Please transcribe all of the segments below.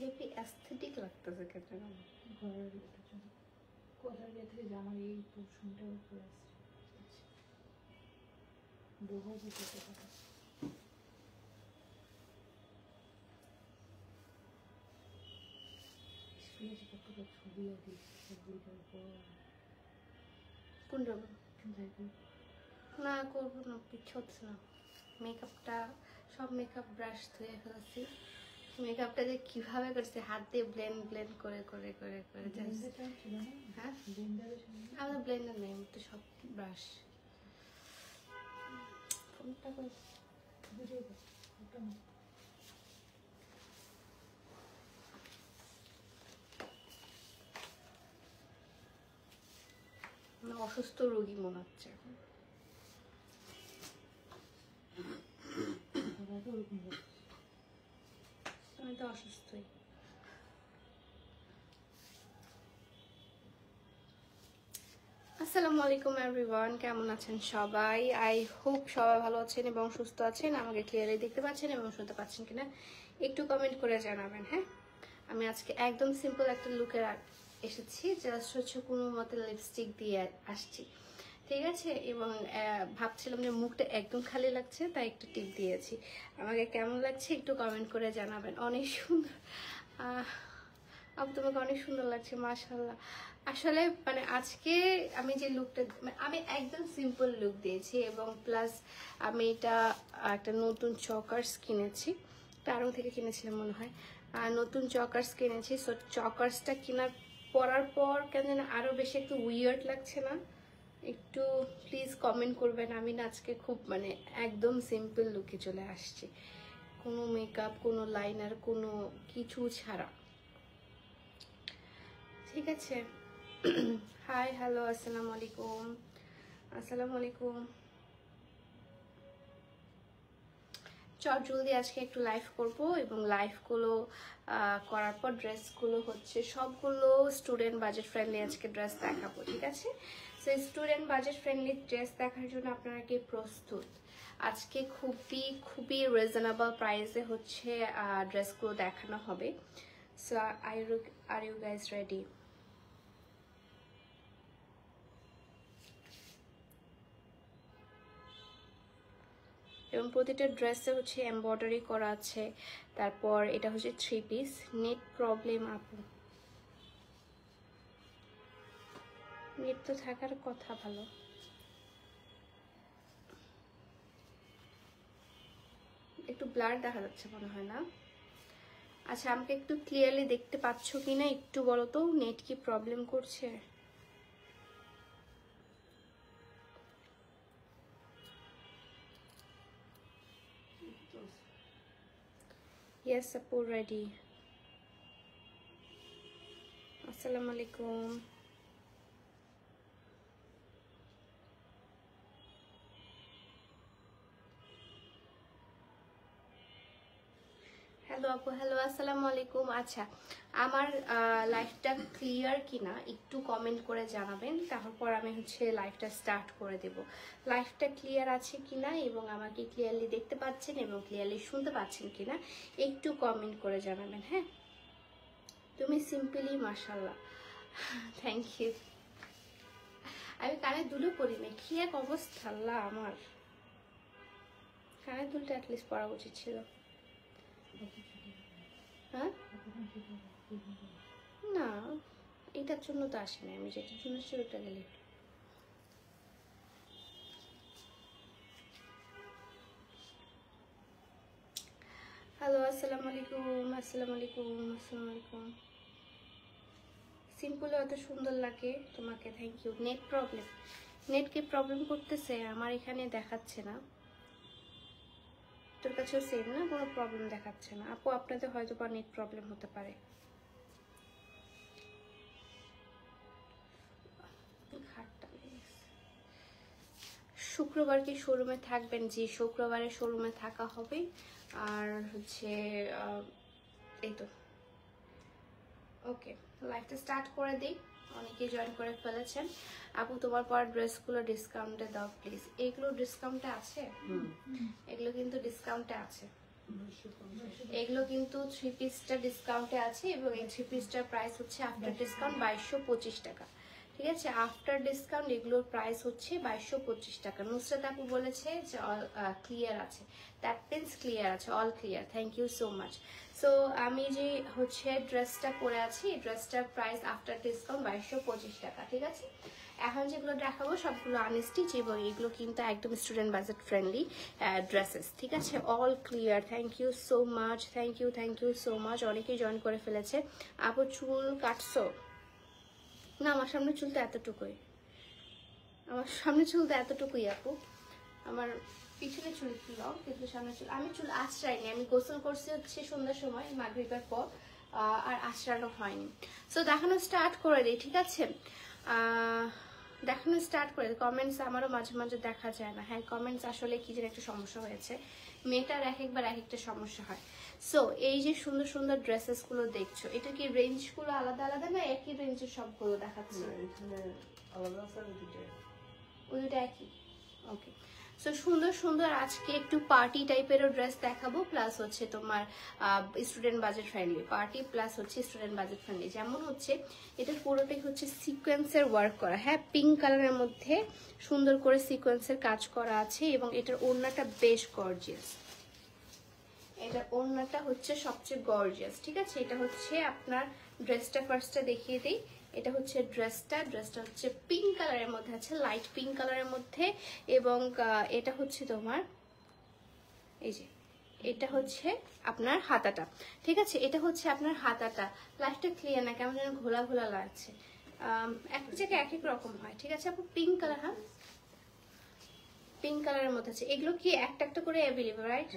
Heavy aesthetic লাগতেছে কেন ঘরের জন্য কোথায় থেকে জামার এই পোর্শনটা উপরে আসছে বহু যেতে পারে স্কুলে কতটা ছবি আঁকি সেগুলোর উপর কোন যাবো না করবো না, ইচ্ছে হচ্ছে না। মেকআপটা সব মেকআপ ব্রাশ ধুয়ে ফেলেছি। মেকআপটা যে কিভাবে করছে হাত দিয়ে ব্লেন্ড করে করে করে করে হ্যাঁ আমাদের ব্লেন্ডার নেই, তো সব ব্রাশ। ফোনটা করে অসুস্থ রোগী মনে হচ্ছে এখন। আমি তো অসুস্থই। আসসালামু আলাইকুম এভরিওয়ান, কেমন আছেন সবাই? আই হোপ সবাই ভালো আছেন এবং সুস্থ আছেন। আমাকে ক্লিয়ারলি দেখতে পাচ্ছেন এবং শুনতে পাচ্ছেন কিনা একটু কমেন্ট করে জানাবেন। হ্যাঁ, আমি আজকে একদম সিম্পল একটা লুকের এসেছি, জাস্ট হচ্ছে কোনো মতে লিপস্টিক দিয়ে আসছি, ঠিক আছে? এবং ভাবছিলাম যে মুখটা একদম খালি লাগছে, তাই একটু টিপ দিয়েছি। আমাকে কেমন লাগছে একটু কমেন্ট করে জানাবেন। অনেক সুন্দর, তোমাকে অনেক সুন্দর লাগছে, মাশাআল্লাহ। আসলে মানে আজকে আমি যে লুকটা, আমি একদম সিম্পল লুক দিয়েছি এবং প্লাস আমি এটা একটা নতুন চকার্স কিনেছি, টারং থেকে কিনেছিলাম মনে হয়। আর নতুন চকার্স কিনেছি, সো চকার্সটা কেনার পরার পর কেন যেন আরো বেশি একটু উইয়ার্ড লাগছে না? একটু প্লিজ কমেন্ট করবেন। আমি না আজকে খুব মানে একদম সিম্পল লুকে চলে আসছি, কোনো মেকআপ, কোনো লাইনার, কোনো কিছু ছাড়া, ঠিক আছে? হাই, হ্যালো, আসসালামু আলাইকুম। আসসালামু আলাইকুম। চল জলদি আজকে একটু লাইভ করব এবং লাইভগুলো করার পর ড্রেসগুলো হচ্ছে সবগুলো স্টুডেন্ট বাজেট ফ্রেন্ডলি আজকে ড্রেস দেখাবো, ঠিক আছে? So student budget friendly dress দেখার জন্য আপনারা কি প্রস্তুত? আজকে খুবই খুবই রিজনেবল প্রাইসে হচ্ছে ড্রেসগুলো দেখানো হবে। So are you guys ready? এবং প্রতিটা ড্রেসে হচ্ছে এমব্রয়ডারি করা আছে। তারপর এটা হচ্ছে 3 পিস। নেট প্রবলেম আপু? নেট তো থাকার কথা, ভালো। একটু ব্লার দেখা যাচ্ছে মনে হয় না? আচ্ছা, আমাকে একটু ক্লিয়ারলি দেখতে পাচ্ছ কিনা একটু বলো তো, নেট কি প্রবলেম করছে? ইয়েস আপু, রেডি। আসসালামু আলাইকুম। হ্যালো আপু, হ্যালো, আসসালামু আলাইকুম। আচ্ছা, আমার লাইফটা ক্লিয়ার কিনা একটু কমেন্ট করে জানাবেন, তারপর আমি হচ্ছে লাইফটা স্টার্ট করে দেব। লাইফটা ক্লিয়ার আছে কিনা এবং আমাকে ক্লিয়ারলি দেখতে পাচ্ছেন এবং ক্লিয়ারলি শুনতে পাচ্ছেন কিনা একটু কমেন্ট করে জানাবেন। হ্যাঁ, তুমি সিম্পলি মাশাআল্লাহ, থ্যাংক ইউ। আমি কানের দুলও পরি না, কি এক অবস্থা আল্লাহ আমার। কানের দুলটা অ্যাটলিস্ট পরা উচিত ছিল। হ্যাঁ, না এটার জন্য তো আসে না, আমি যেটার জন্য সেটা গেলে। হ্যালো, আসসালামু আলাইকুম। আসসালামু আলাইকুম। আসসালামু আলাইকুম। সিম্পল এত সুন্দর লাগে তোমাকে, thank you. Net problem, net কি প্রবলেম করতেছে? আমার এখানে দেখাচ্ছে না, তোর কাছেও সেম না? কোনো প্রবলেম দেখাচ্ছে না আপু? আপনাদের হয়তো বা নেট প্রবলেম হতে পারে। শুক্রবার কি শোরুমে থাকবেন? জি, শুক্রবারে শোরুমে থাকা হবে। আর হচ্ছে এই তো, ওকে, লাইভটা স্টার্ট করে দিই। অনেকেই জয়েন করে ফেলেছেন। আপু তোমার পর ড্রেসগুলো ডিসকাউন্টে দাও প্লিজ। এগুলো ডিসকাউন্টে আছে, এগুলো কিন্তু ডিসকাউন্টে আছে। এগুলো কিন্তু 3 পিসটা ডিসকাউন্টে আছে এবং এই 3 পিসটার প্রাইস হচ্ছে আফটার ডিসকাউন্ট 2225 টাকা। ঠিক আছে, আফটার ডিসকাউন্ট এগুলোর প্রাইস হচ্ছে 2225 টাকা। নুসরাত আপু বলেছে যে অল ক্লিয়ার আছে, দ্যাট মিনস ক্লিয়ার আছে, all clear. Thank you so much. So আমি যে হচ্ছে ড্রেসটা পরে আছি, এই ড্রেসটার প্রাইস আফটার ডিসকাউন্ট 2225 টাকা। ঠিক আছে, এখন যেগুলো দেখাবো সবগুলো আনস্টিচ এবং এগুলো কিন্তু একদম স্টুডেন্ট বাজেট ফ্রেন্ডলি ড্রেসেস। ঠিক আছে, all clear. Thank you so much, thank you so much. অনেকেই জয়েন করে ফেলেছে। আপু চুল কাটছো? না, আমার সামনে চুল তো এতটুকুই, আমার সামনে চুল তো এতটুকুই আপু। আমার পিছনে চুল একটু লং, কিন্তু সামনে চুল, আমি চুল আঁচড়াইনি। আমি গোসল করছি হচ্ছে সন্ধ্যার সময় মাগরিবের পর, আর আঁচড়ানো হয়নি। সো দেখানো স্টার্ট করে দিই। ঠিক আছে, দেখানো স্টার্ট করে দিই। কমেন্টস আমারও মাঝে মাঝে দেখা যায় না। হ্যাঁ, কমেন্টস আসলে কি যেন একটা সমস্যা হয়েছে, মেয়েটার এক একবার এক একটা সমস্যা হয়। সো এই যে সুন্দর সুন্দর ড্রেসেসগুলো দেখছো, এটা কি রেঞ্জগুলো আলাদা আলাদা না একই রেঞ্জের সবগুলো দেখাচ্ছি? ওই দুটো একই। ওকে, সো সুন্দর সুন্দর আজকে একটু পার্টি টাইপেরও ড্রেস দেখাবো, প্লাস হচ্ছে তোমার student budget friendly. Party plus হচ্ছে স্টুডেন্ট বাজেট ফ্রেন্ডলি। যেমন হচ্ছে এটা পুরোটাই হচ্ছে সিকোয়েন্সের ওয়ার্ক করা। হ্যাঁ, পিঙ্ক কালারের মধ্যে সুন্দর করে সিকোয়েন্সের কাজ করা আছে এবং এটার ওড়নাটা বেশ গর্জিয়াস। এটা ওড়নাটা হচ্ছে সবচেয়ে গর্জিয়াস। ঠিক আছে, এটা হচ্ছে আপনার ড্রেসটা ফার্স্টটা দেখিয়ে দিই। এটা হচ্ছে ড্রেসটা হচ্ছে পিঙ্ক কালারের মধ্যে আছে, লাইট পিঙ্ক কালারের মধ্যে। এবং এটা হচ্ছে তোমার এই যে এটা হচ্ছে আপনার হাতাটা। ঠিক আছে, এটা হচ্ছে আপনার হাতাটা। লাইটটা ক্লিয়ার না, কেমন যেন ঘোলা ঘোলা লাগছে, এক জায়গায় এক এক রকম হয়। ঠিক আছে আপু, পিঙ্ক কালার, হ্যাঁ পিঙ্ক কালারের মধ্যে আছে। এগুলো কি একটা একটা করে অ্যাভেলেবল, রাইট?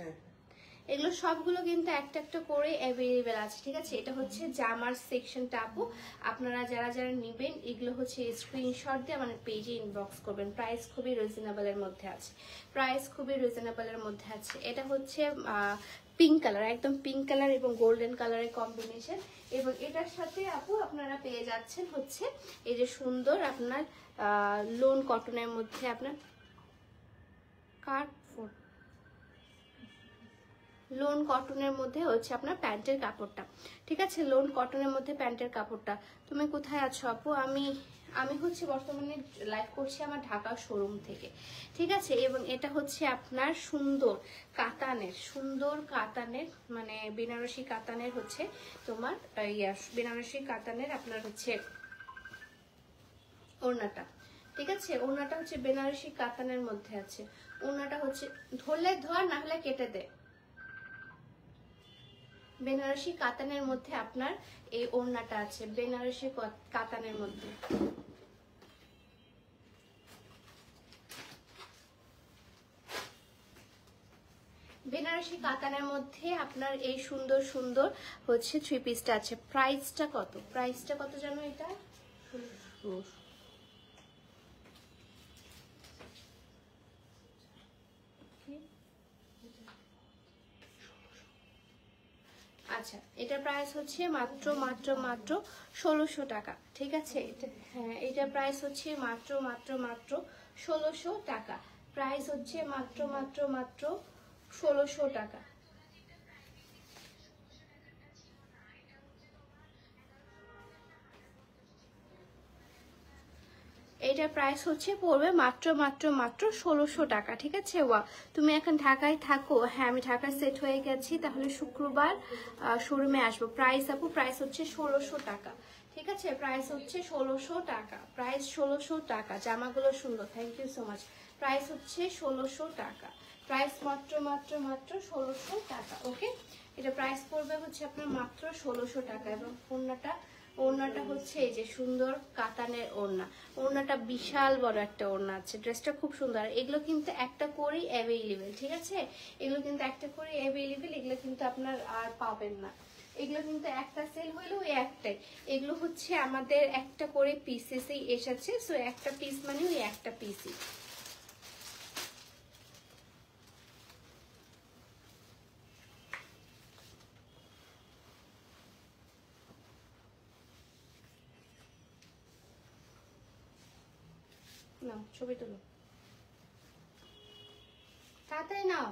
এগুলো সবগুলো কিন্তু একটা একটা করে অ্যাভেলেবেল আছে। ঠিক আছে, এটা হচ্ছে জামার সেকশনটা আপু। আপনারা যারা যারা নেবেন এগুলো হচ্ছে স্ক্রিনশট দিয়ে আমাদের পেজে ইনবক্স করবেন। প্রাইস খুবই রিজনেবলের মধ্যে আছে, প্রাইস খুবই রিজনেবলের মধ্যে আছে। এটা হচ্ছে পিঙ্ক কালার, একদম পিঙ্ক কালার এবং গোল্ডেন কালারের কম্বিনেশন। এবং এটার সাথে আপু আপনারা পেয়ে যাচ্ছেন হচ্ছে এই যে সুন্দর আপনার লোন কটনের মধ্যে আপনার লোন কটনের মধ্যে হচ্ছে আপনার প্যান্টের কাপড়টা। ঠিক আছে, লোন কটনের মধ্যে প্যান্টের কাপড়টা। তুমি কোথায় আছো আপু? আমি হচ্ছে বর্তমানে লাইভ করছি আমার ঢাকা শোরুম থেকে। ঠিক আছে, এবং এটা হচ্ছে আপনার সুন্দর কাতানের মানে বেনারসি কাতানের হচ্ছে তোমার বেনারসি কাতানের আপনার হচ্ছে ওড়নাটা। ঠিক আছে, ওড়নাটা হচ্ছে বেনারসি কাতানের মধ্যে আছে। ওড়নাটা হচ্ছে ধরলে ধর, না হলে কেটে দে। বেনারসি কাতানের মধ্যে আপনার এই ওড়নাটা আছে, বেনারসি কাতানের মধ্যে। বেনারসি কাতানের মধ্যে আপনার এই সুন্দর সুন্দর হচ্ছে 3 পিসটা আছে। প্রাইসটা কত জানো এটা? আচ্ছা, এটার প্রাইস হচ্ছে মাত্র 1600 টাকা। ঠিক আছে, হ্যাঁ এটার প্রাইস হচ্ছে মাত্র 1600 টাকা। প্রাইস হচ্ছে মাত্র 1600 টাকা। এটার প্রাইস হচ্ছে পড়বে মাত্র 1600 টাকা। ঠিক আছে, ওয়া তুমি এখন ঢাকায় থাকো? হ্যাঁ, আমি ঢাকায় সেট হয়ে গেছি, তাহলে শুক্রবার শোরুমে আসবো। প্রাইস আপু, প্রাইস হচ্ছে 1600 টাকা। ঠিক আছে, প্রাইস হচ্ছে 1600 টাকা, প্রাইস 1600 টাকা। জামাগুলো সুন্দর, thank you so much. Price হচ্ছে 1600 টাকা, প্রাইস মাত্র 1600 টাকা। ওকে, এটা প্রাইস পড়বে হচ্ছে আপনার মাত্র 1600 টাকা। এবং ওড়নাটা হচ্ছে এই যে সুন্দর কাতানের ওড়নাটা বিশাল বড় একটা ওড়না আছে। ড্রেসটা খুব সুন্দর। এগুলো কিন্তু একটা করেই অ্যাভেলেবেল। ঠিক আছে, এগুলো কিন্তু একটা করে অ্যাভেলেবেল, এগুলো কিন্তু আপনার আর পাবেন না। এগুলো কিন্তু একটা সেল হইলেও ওই একটাই। এগুলো হচ্ছে আমাদের একটা করে পিসেসই এসেছে। সো একটা পিস মানে ওই একটা পিসই। নাও ছবি তুলো, তাড়াতাড়ি নাও।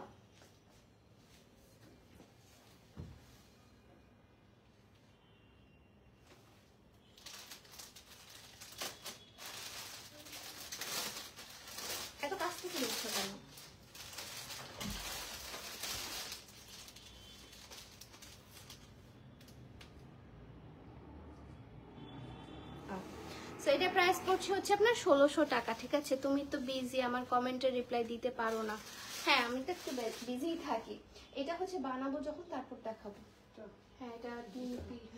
সো এটা প্রাইস পড়ছে হচ্ছে আপনার 1600 টাকা। ঠিক আছে, তুমি তো বিজি, আমার কমেন্টে রিপ্লাই দিতে পারো না। হ্যাঁ, আমি তো একটু বিজিই থাকি। এটা হচ্ছে বানাবো যখন তারপর দেখাবো। হ্যাঁ, এটা 3 পিস।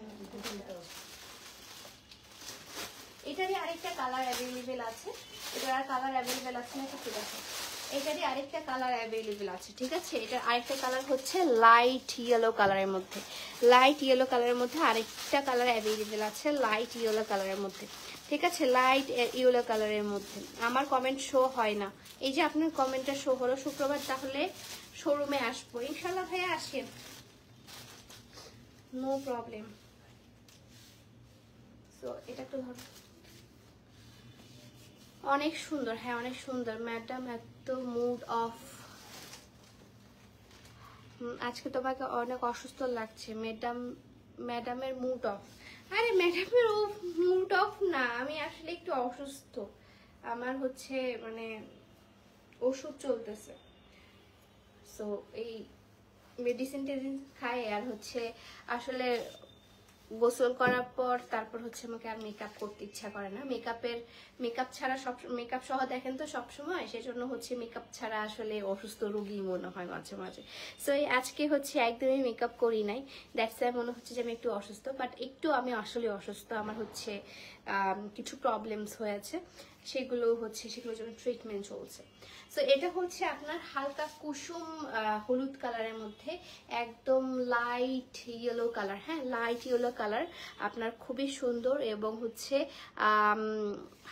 এটারই আরেকটা কালার অ্যাভেলেবেল আছে। এটার আর কালার অ্যাভেলেবেল আছে না, একটু দেখো। এটারই আরেকটা কালার অ্যাভেলেবেল আছে। ঠিক আছে, এটার আরেকটা কালার হচ্ছে লাইট ইয়েলো কালারের মধ্যে। লাইট ইয়েলো কালারের মধ্যে আরেকটা কালার অ্যাভেলেবেল আছে, লাইট ইয়েলো কালারের মধ্যে। ঠিক আছে, লাইট ইয়েলো কালারের মধ্যে। আমার কমেন্ট শো হয় না, এই যে আপনার কমেন্টটা শো হলো। শুক্রবার তাহলে শোরুমে আসবো ইনশাল্লাহ। ভাইয়া আসেন, নো প্রবলেম। সো এটা একটু ধরো, অনেক সুন্দর। হ্যাঁ, অনেক সুন্দর ম্যাডাম, এত মুড অফ। আজকে তোমাকে অনেক অসুস্থ লাগছে ম্যাডাম। ম্যাডামের মুড অফ? আরে ম্যাডামের মুড অফ না, আমি আসলে একটু অসুস্থ। আমার হচ্ছে মানে ওষুধ চলতেছে। সো এই মেডিসিন টেডিসিন খাই, আর হচ্ছে আসলে গোসল করার পর তারপর হচ্ছে আমাকে আর মেকআপ করতে ইচ্ছা করে না। মেকআপ ছাড়া সব, মেকআপ সহ দেখেন তো সব সময়, সেজন্য হচ্ছে মেকআপ ছাড়া আসলে অসুস্থ রোগী মনে হয় মাঝে মাঝে। সো এই আজকে হচ্ছে একদমই মেকআপ করি নাই, দ্যাটস ওয়াই মনে হচ্ছে যে আমি একটু অসুস্থ। বাট একটু আমি আসলে অসুস্থ, আমার হচ্ছে কিছু প্রবলেমস হয়েছে, সেগুলোর জন্য ট্রিটমেন্ট চলছে। সো এটা হচ্ছে আপনার হালকা কুসুম হলুদ কালারের মধ্যে, একদম লাইট ইয়েলো কালার। হ্যাঁ, লাইট ইয়েলো কালার, আপনার খুবই সুন্দর। এবং হচ্ছে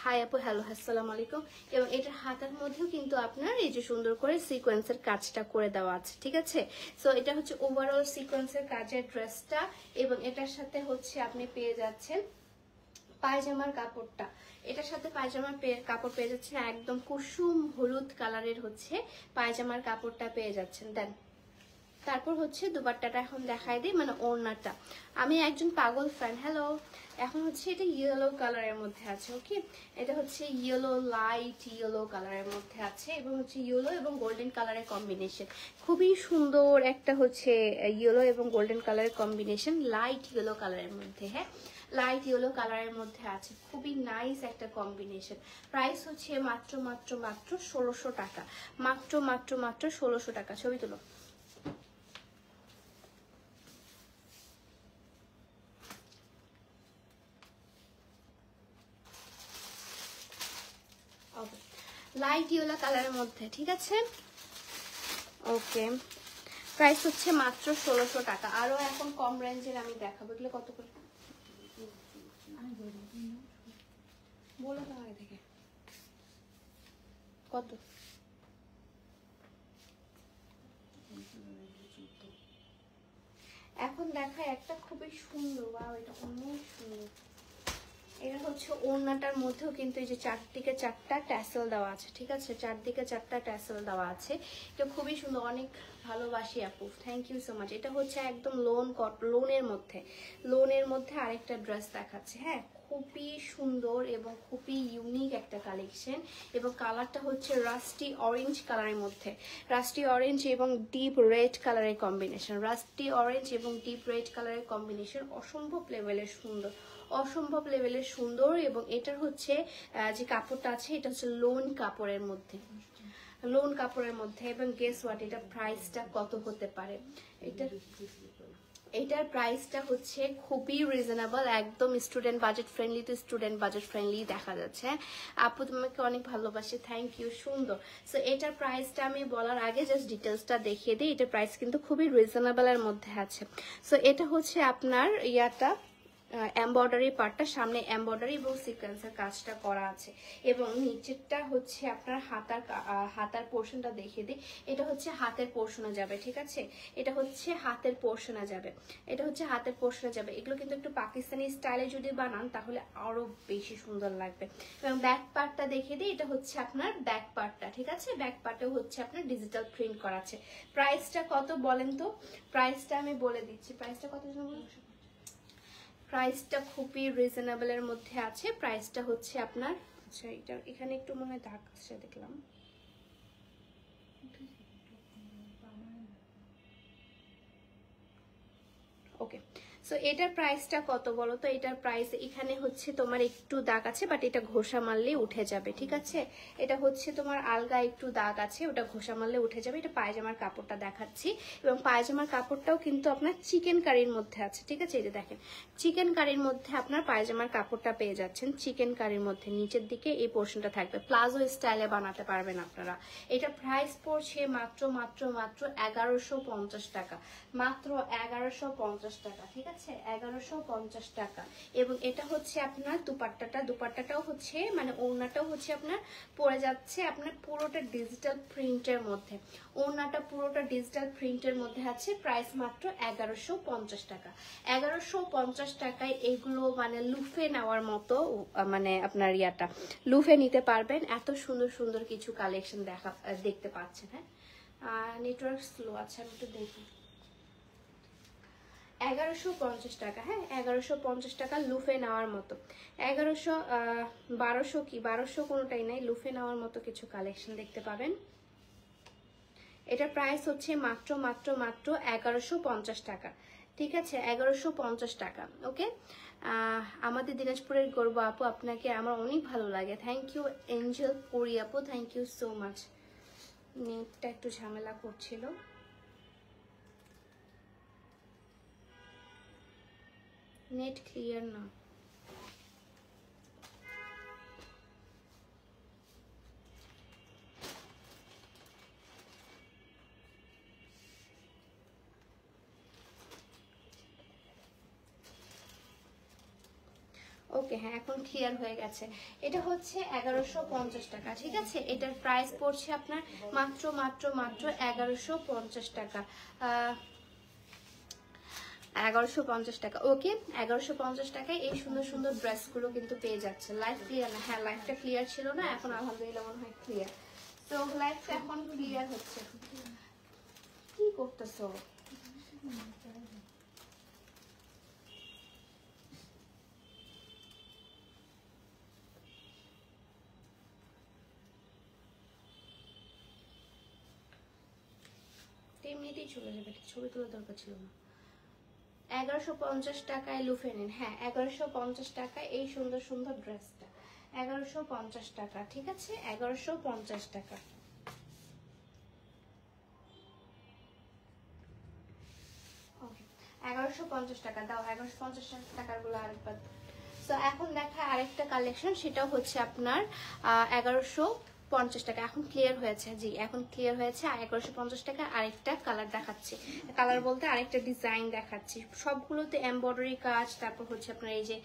হাই আপু, হ্যালো, আসসালামু আলাইকুম। এবং এটার হাতার মধ্যেও কিন্তু আপনার এই যে সুন্দর করে সিকোয়েন্সের কাজটা করে দেওয়া আছে। ঠিক আছে, সো এটা হচ্ছে ওভারঅল সিকোয়েন্সের কাজের ড্রেসটা। এবং এটার সাথে হচ্ছে আপনি পেয়ে যাচ্ছেন পায়জামার কাপড়টা। এটার সাথে পায়জামার কাপড় পেয়ে যাচ্ছেন, একদম কুসুম হলুদ কালারের হচ্ছে পায়জামার কাপড়টা পেয়ে যাচ্ছেন। দেন তারপর হচ্ছে দুপাট্টাটা এখন দেখাই দিই, মানে ওড়নাটা। আমি একজন পাগল ফ্যান। হ্যালো, এখন হচ্ছে এটা ইয়েলো কালারের মধ্যে আছে। ওকে, এটা হচ্ছে ইয়েলো, লাইট ইয়েলো কালারের মধ্যে আছে, এবং হচ্ছে ইয়েলো এবং গোল্ডেন কালারের কম্বিনেশন। খুবই সুন্দর একটা হচ্ছে ইয়েলো এবং গোল্ডেন কালারের কম্বিনেশন, লাইট ইয়েলো কালারের মধ্যে। হ্যাঁ, লাইট ইয়েলো কালারের মধ্যে আছে, খুবই নাইস একটা কম্বিনেশন। প্রাইস হচ্ছে মাত্র মাত্র মাত্র 1600 টাকা। মাত্র মাত্র মাত্র 1600 টাকা। ছবি তুলো। লাইট ইয়েলো কালারের মধ্যে। ঠিক আছে, ওকে, প্রাইস হচ্ছে মাত্র 1600 টাকা। আরো এখন কম রেঞ্জের আমি দেখাবো। এগুলো কত করে বলে দাও আগে থেকে, কত? এখন দেখায় একটা খুবই সুন্দর, ওয়াও, এটা অনেক সুন্দর। এটা হচ্ছে ওড়নাটার মধ্যেও কিন্তু এই যে চারদিকে 4টা ট্যাসেল দেওয়া আছে। ঠিক আছে, চারদিকে 4টা ট্যাসেল দেওয়া আছে। এটা খুবই সুন্দর, অনেক ভালোবাসি আপু, থ্যাংক ইউ সো মাচ। এটা হচ্ছে একদম লোনের মধ্যে আরেকটা ড্রেস দেখাচ্ছে। হ্যাঁ, খুবই সুন্দর এবং খুবই ইউনিক একটা কালেকশন। এবং কালারটা হচ্ছে রাস্টি অরেঞ্জ কালারের মধ্যে, রাস্টি অরেঞ্জ এবং ডিপ রেড কালারের কম্বিনেশন, রাস্টি অরেঞ্জ এবং ডিপ রেড কালারের কম্বিনেশন। অসম্ভব লেভেলের সুন্দর, অসম্ভব লেভেলের সুন্দর। এবং এটার হচ্ছে যে কাপড়টা আছে, এটা হচ্ছে লোন কাপড়ের মধ্যে, লোন কাপড়ের মধ্যে। এবং গেস হোয়াট, এটা প্রাইসটা কত হতে পারে? এটার প্রাইসটা হচ্ছে খুবই রিজনেবল, একদম স্টুডেন্ট বাজেট ফ্রেন্ডলি। তো স্টুডেন্ট বাজেট ফ্রেন্ডলি দেখা যাচ্ছে। আপু তোমাকে অনেক ভালোবাসি, থ্যাংক ইউ, সুন্দর। সো এটার প্রাইসটা আমি বলার আগে জাস্ট ডিটেলসটা দেখিয়ে দিই। এটার প্রাইস কিন্তু খুবই রিজনেবলের মধ্যে আছে। সো এটা হচ্ছে আপনার ইয়াটা এমব্রয়ডারি পার্টটা, সামনে এমব্রয়ডারি এবং সিকোয়েন্সের কাজটা করা আছে। এবং নিচেরটা হচ্ছে আপনার হাতার পোর্শনটা দেখিয়ে দিই। এটা হচ্ছে হাতের পোর্শনে যাবে। ঠিক আছে, এটা হচ্ছে হাতের পোর্শনে যাবে, এটা হচ্ছে হাতের পোর্শনে যাবে। এগুলো কিন্তু একটু পাকিস্তানি স্টাইলে যদি বানান তাহলে আরো বেশি সুন্দর লাগবে। এবং ব্যাক পার্টটা দেখিয়ে দিই, এটা হচ্ছে আপনার ব্যাক পার্টটা। ঠিক আছে, ব্যাক পার্টেও হচ্ছে আপনার ডিজিটাল প্রিন্ট করা আছে। প্রাইসটা কত বলেন তো? প্রাইসটা আমি বলে দিচ্ছি, প্রাইসটা কত জানো? প্রাইসটা খুবই রিজনেবলের মধ্যে আছে। প্রাইসটা হচ্ছে আপনার, আচ্ছা এটা এখানে একটু মনে হয় দাগ আছে দেখলাম, ওকে। সো এটার প্রাইসটা কত বলো তো? এটার প্রাইস এখানে হচ্ছে তোমার একটু দাগ আছে, বাট এটা ঘষা মারলেই উঠে যাবে, ঠিক আছে? এটা হচ্ছে তোমার আলগা একটু দাগ আছে, ওটা ঘষা মারলে উঠে যাবে। এটা পায়জামার কাপড়টা দেখাচ্ছি, এবং পায়জামার কাপড়টাও কিন্তু আপনার চিকেন কারির মধ্যে আছে, ঠিক আছে? এই যে দেখেন, চিকেন কারির মধ্যে আপনার পায়জামার কাপড়টা পেয়ে যাচ্ছেন। চিকেন কারির মধ্যে নিচের দিকে এই পোর্শনটা থাকবে, প্লাজো স্টাইলে বানাতে পারবেন আপনারা। এটা প্রাইস পড়ছে মাত্র মাত্র মাত্র 1150 টাকা, মাত্র 1150 টাকা, ঠিক আছে? 1150 টাকা। এবং এটা হচ্ছে আপনার দুপাট্টাটাও হচ্ছে মানে ওড়নাটাও হচ্ছে আপনার পরে যাচ্ছে আপনার পুরোটা ডিজিটাল প্রিন্টের মধ্যে। ওড়নাটা পুরোটা ডিজিটাল প্রিন্টের মধ্যে আছে। প্রাইস মাত্র 1150 টাকা। 1150 টাকায় এগুলো মানে লুফে নেওয়ার মতো, মানে আপনার ইয়াটা লুফে নিতে পারবেন। এত সুন্দর সুন্দর কিছু কালেকশন দেখতে পাচ্ছেন। হ্যাঁ, নেটওয়ার্ক স্লো আছে, আমি একটু দেখি। 1150 টাকা, হ্যাঁ 1150 টাকা লুফে নেওয়ার মতো। 1100 1200 কি 1200 কোনোটাই নাই, লুফে নেওয়ার মতো কিছু কালেকশন দেখতে পাবেন। এটা প্রাইস হচ্ছে মাত্র মাত্র মাত্র 1150 টাকা, ঠিক আছে? 1150 টাকা। ওকে, আমাদের দিনাজপুরের গর্ব আপু, আপনাকে আমার অনেক ভালো লাগে। থ্যাংক ইউ এঞ্জেল পরি আপু, থ্যাংক ইউ সো মাচ। নেটটা একটু ঝামেলা করছিল। নেট ক্লিয়ার না। ওকে, হ্যাঁ এখন ক্লিয়ার হয়ে গেছে। এটা হচ্ছে 1150 টাকা, ঠিক আছে? এটার প্রাইস পড়ছে আপনার মাত্র মাত্র মাত্র 1150 টাকা। 1150 টাকা। ওকে, 1150 টাকায় এই সুন্দর সুন্দর ড্রেসগুলো কিন্তু পেয়ে যাচ্ছে। লাইভ ক্লিয়ার না? হ্যাঁ, লাইভটা ক্লিয়ার ছিল না, এখন আলহামদুলিল্লাহ মনে হয় ক্লিয়ার। তো লাইভটা এখন ক্লিয়ার হচ্ছে। কি করতেছো? এমনিতেই চলে যাবে, ছবি তোলার দরকার ছিল না। 1150 টাকায় লুফে নিন। হ্যাঁ, 1150 টাকায় এই সুন্দর সুন্দর ড্রেসটা 1150 টাকা, ঠিক আছে? 1150 টাকা। ওকে, 1150 টাকা দাও। 1150 টাকার গুলো আরেকবার। তো এখন দেখা আরেকটা কালেকশন, সেটা হচ্ছে আপনার 1150 টাকা। এখন ক্লিয়ার হয়েছে? জি, এখন ক্লিয়ার হয়েছে। 1150 টাকা আরেকটা কালার দেখাচ্ছি। কালার বলতে আরেকটা ডিজাইন দেখাচ্ছি। সবগুলোতে এমব্রয়ডারি কাজ, তারপর হচ্ছে আপনার এই যে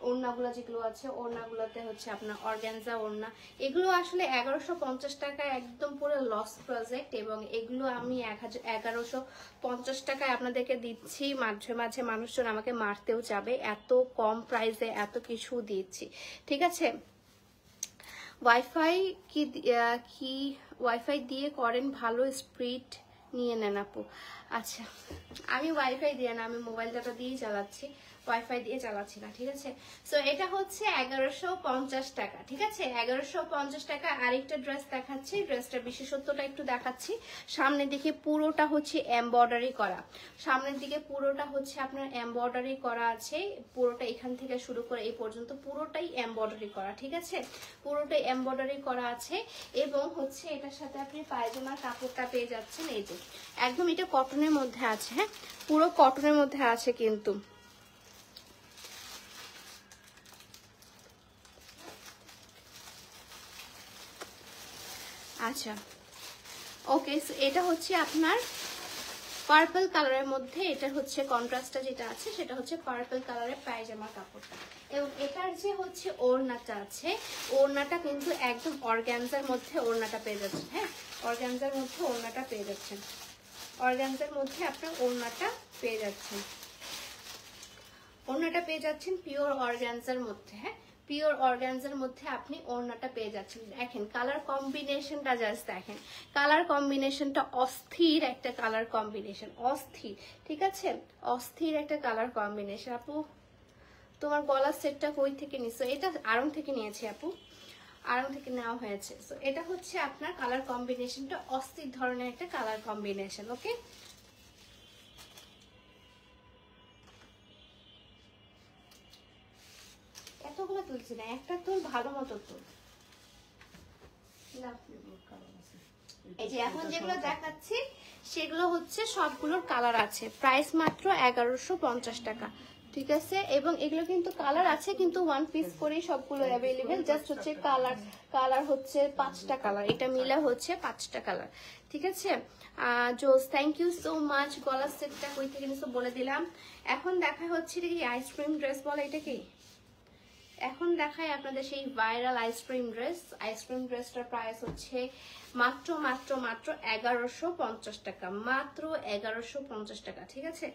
ওড়নাগুলো যেগুলো আছে, ওড়নাগুলোতে হচ্ছে আপনার অর্গানজা ওড়না। এগুলো আসলে 1150 টাকা একদম পুরো লস প্রজেক্ট, এবং এগুলো আমি 1150 টাকায় আপনাদেরকে দিচ্ছি। মাঝে মাঝে মানুষজন আমাকে মারতেও যাবে, এত কম প্রাইসে এত কিছু দিচ্ছি, ঠিক আছে? ওয়াইফাই কি ওয়াইফাই দিয়ে করেন? ভালো স্পিড নিয়ে নেন আপু। আচ্ছা, আমি ওয়াইফাই দিয়ে না, আমি মোবাইল ডাটা দিয়েই চালাচ্ছি, ওয়াইফাই দিয়ে চালাচ্ছি না, ঠিক আছে? সো এটা হচ্ছে 1150 টাকা, ঠিক আছে? 1150 টাকা। আরেকটা ড্রেস দেখাচ্ছি, ড্রেসটার বিশেষত্বটা একটু দেখাচ্ছি। সামনের দিকে পুরোটা হচ্ছে এমব্রয়ডারি করা, সামনের দিকে পুরোটা হচ্ছে আপনার এমব্রয়ডারি করা আছে। পুরোটা এখান থেকে শুরু করে এই পর্যন্ত পুরোটাই এমব্রয়ডারি করা, ঠিক আছে? পুরোটাই এমব্রয়ডারি করা আছে। এবং হচ্ছে এটার সাথে আপনি পায়জামার কাপড়টা পেয়ে যাচ্ছেন, এই যে একদম এটা কটনের মধ্যে আছে। হ্যাঁ, পুরো কটনের মধ্যে আছে কিন্তু। আচ্ছা, ওকে, এটা হচ্ছে আপনার পার্পল কালারের মধ্যে। এটা হচ্ছে কন্ট্রাস্টটা যেটা আছে সেটা হচ্ছে পার্পল কালারের পায়জামার কাপড়টা। এবং এটার যে হচ্ছে ওড়নাটা আছে, ওড়নাটা কিন্তু একদম অর্গানজার মধ্যে ওড়নাটা পেয়ে যাচ্ছেন। হ্যাঁ, অর্গানজার মধ্যে ওড়নাটা পেয়ে যাচ্ছেন, অর্গানজার মধ্যে আপনার ওড়নাটা পেয়ে যাচ্ছেন, ওড়নাটা পেয়ে যাচ্ছেন পিওর অর্গানজার মধ্যে। হ্যাঁ, পিওর অর্গানজার মধ্যে আপনি ওড়নাটা পেয়ে যাচ্ছেন। দেখেন কালার কম্বিনেশনটা, জাস্ট দেখেন কালার কম্বিনেশনটা অস্থির একটা কালার কম্বিনেশন, অস্থির, ঠিক আছে? অস্থির একটা কালার কম্বিনেশন। আপু তোমার গলার সেটটা কই থেকে নিছো? এটা আড়ং থেকে নিয়েছি আপু, আড়ং থেকে নেওয়া হয়েছে। সো এটা হচ্ছে আপনার কালার কম্বিনেশনটা অস্থির ধরনের একটা কালার কম্বিনেশন। ওকে, সবগুলো তুলছি না, একটা তুল, ভালো মতো তুল। এই যে এখন যেগুলো দেখাচ্ছি সেগুলো হচ্ছে সবগুলোর কালার আছে, প্রাইস মাত্র 1150 টাকা, ঠিক আছে। এবং এগুলো কিন্তু কালার আছে, কিন্তু ওয়ান পিস করেই সবগুলো অ্যাভেলেবেল, জাস্ট হচ্ছে কালার হচ্ছে 5টা কালার, এটা মিলে হচ্ছে 5টা কালার, ঠিক আছে। জোস, থ্যাংক ইউ সো মাচ। গলার সেটটা কই থেকে নিছো বলে দিলাম। এখন দেখা হচ্ছে কি আইসক্রিম ড্রেস বলে, এটা কি এখন দেখাই আপনাদের সেই ভাইরাল আইসক্রিম ড্রেস। আইসক্রিম ড্রেসটার প্রাইস হচ্ছে মাত্র মাত্র মাত্র 1150 টাকা, মাত্র 1150 টাকা, ঠিক আছে,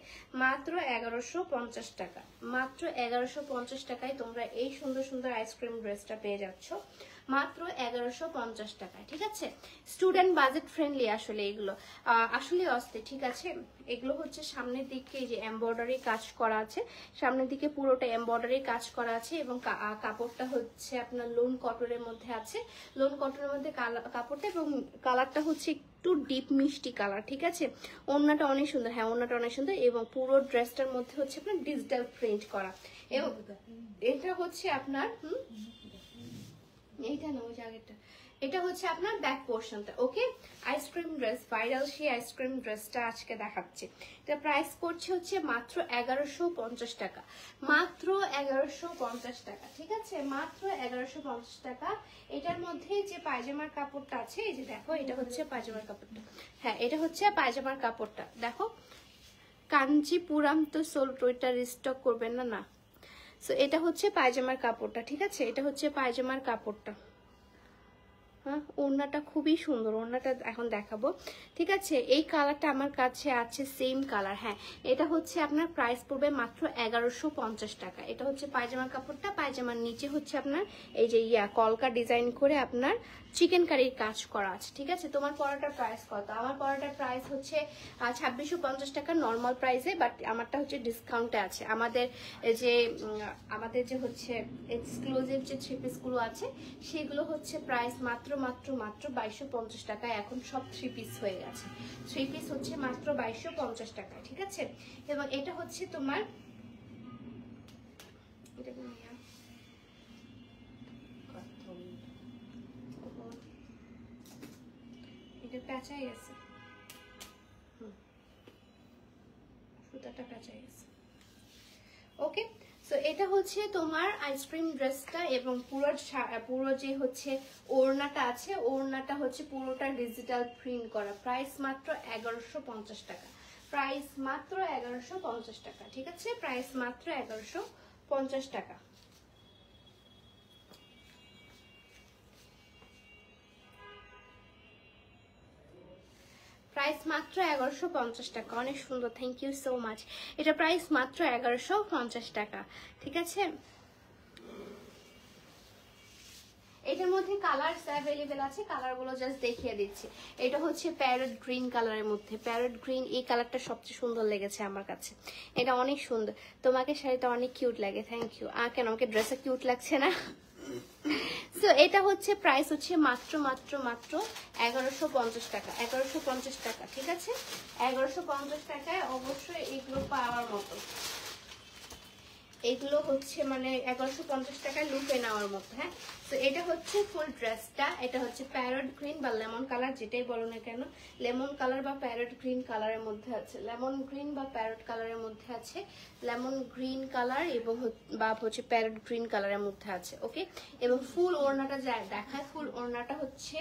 মাত্র 1150 টাকা, মাত্র 1150 টাকায় তোমরা এই সুন্দর সুন্দর আইসক্রিম ড্রেসটা পেয়ে যাচ্ছ, মাত্র 1150 টাকায়, ঠিক আছে। স্টুডেন্ট বাজেট ফ্রেন্ডলি আসলে এগুলো আসলে অস্থির, ঠিক আছে। এগুলো হচ্ছে সামনের দিকে যে এমব্রয়ডারি কাজ করা আছে, সামনের দিকে পুরোটা এমব্রয়ডারি কাজ করা আছে, এবং কাপড়টা হচ্ছে আপনার লোন কটনের মধ্যে আছে, লোন কটনের মধ্যে কাপড়টা, এবং কালারটা হচ্ছে একটু ডিপ মিষ্টি কালার, ঠিক আছে। ওড়নাটা অনেক সুন্দর, হ্যাঁ ওড়নাটা অনেক সুন্দর, এবং পুরো ড্রেসটার মধ্যে হচ্ছে আপনার ডিজিটাল প্রিন্ট করা, এবং এটা হচ্ছে আপনার এইটা না ওই জায়গাটা, এটা হচ্ছে আপনার ব্যাক পোর্শনটা, ওকে। আইসক্রিম ড্রেস, ভাইরাল সেই আইসক্রিম ড্রেসটা আজকে দেখাচ্ছি। এটা প্রাইস করছে হচ্ছে মাত্র 1150 টাকা, মাত্র 1150 টাকা, ঠিক আছে, মাত্র 1150 টাকা। এটার মধ্যে যে পায়জামার কাপড়টা আছে, এই যে দেখো, এটা হচ্ছে পায়জামার কাপড়টা, হ্যাঁ এটা হচ্ছে পায়জামার কাপড়টা, দেখো কাঞ্জিপুরাম তো সোল্ট, ওইটা রিস্টক করবেন না, না। সো এটা হচ্ছে পায়জামার কাপড়টা, ঠিক আছে, এটা হচ্ছে পায়জামার কাপড়টা, হ্যাঁ ওড়নাটা খুবই সুন্দর, ওড়নাটা এখন দেখাবো, ঠিক আছে। এই কালারটা আমার কাছে আছে সেম কালার, হ্যাঁ এটা হচ্ছে আপনার প্রাইস পড়বে মাত্র 1150 টাকা। এটা হচ্ছে পায়জামার কাপড়টা, পায়জামার নিচে হচ্ছে আপনার এই যে কলকা ডিজাইন করে আপনার চিকেন কারির কাজ করা আছে, ঠিক আছে। তোমার পরাটার প্রাইস কত? আমার পরাটার প্রাইস হচ্ছে 2650 টাকা নর্মাল প্রাইসে, বাট আমারটা হচ্ছে ডিসকাউন্টে আছে। আমাদের যে হচ্ছে এক্সক্লুসিভ যে থ্রি পিসগুলো আছে সেগুলো হচ্ছে প্রাইস মাত্র মাত্র মাত্র 2250 টাকায়, এখন সব থ্রি পিস হয়ে গেছে, থ্রি পিস হচ্ছে মাত্র 2250 টাকা, ঠিক আছে। এবং এটা হচ্ছে তোমার এটা প্যাঁচাই আছে, সুতাটা প্যাঁচাই আছে, ওকে। সো এটা হচ্ছে তোমার আইসক্রিম ড্রেসটা, এবং পুরো যে হচ্ছে ওড়নাটা আছে, ওড়নাটা হচ্ছে পুরোটা ডিজিটাল প্রিন্ট করা, প্রাইস মাত্র 1150 টাকা, প্রাইস মাত্র 1150 টাকা, ঠিক আছে, প্রাইস মাত্র 1150 টাকা। প্রাইস মাত্র 1150 টাকা, অনেক সুন্দর, থ্যাংক ইউ সো মাচ। এটা প্রাইস মাত্র 1150 টাকা, ঠিক আছে। এটার মধ্যে কালারস অ্যাভেলেবেল আছে, কালারগুলো জাস্ট দেখিয়ে দিচ্ছি। এটা হচ্ছে প্যারট গ্রিন কালারের মধ্যে, প্যারট গ্রিন, এই কালারটা সবচেয়ে সুন্দর লেগেছে আমার কাছে, এটা অনেক সুন্দর। তোমাকে শাড়িটা অনেক কিউট লাগে, থ্যাংক ইউ। কেন আমাকে ড্রেসে কিউট লাগছে না? সো এটা হচ্ছে প্রাইস হচ্ছে মাত্র মাত্র মাত্র 1150 টাকা, 1150 টাকা, ঠিক আছে। 1150 টাকায় অবশ্যই এগুলো পাওয়ার মতো, এগুলো হচ্ছে মানে 1150 টাকায় লুপে নেওয়ার মতো, হ্যাঁ। তো এটা হচ্ছে ফুল ড্রেসটা, এটা হচ্ছে প্যারট গ্রিন বা লেমন কালার, যেটাই বলো না কেন, লেমন কালার বা প্যারট গ্রিন কালারের মধ্যে আছে, লেমন গ্রিন বা প্যারট কালারের মধ্যে আছে, লেমন গ্রিন কালার এবং বা হচ্ছে প্যারট গ্রিন কালারের মধ্যে আছে, ওকে। এবং ফুল ওড়নাটা যায় দেখায়, ফুল ওড়নাটা হচ্ছে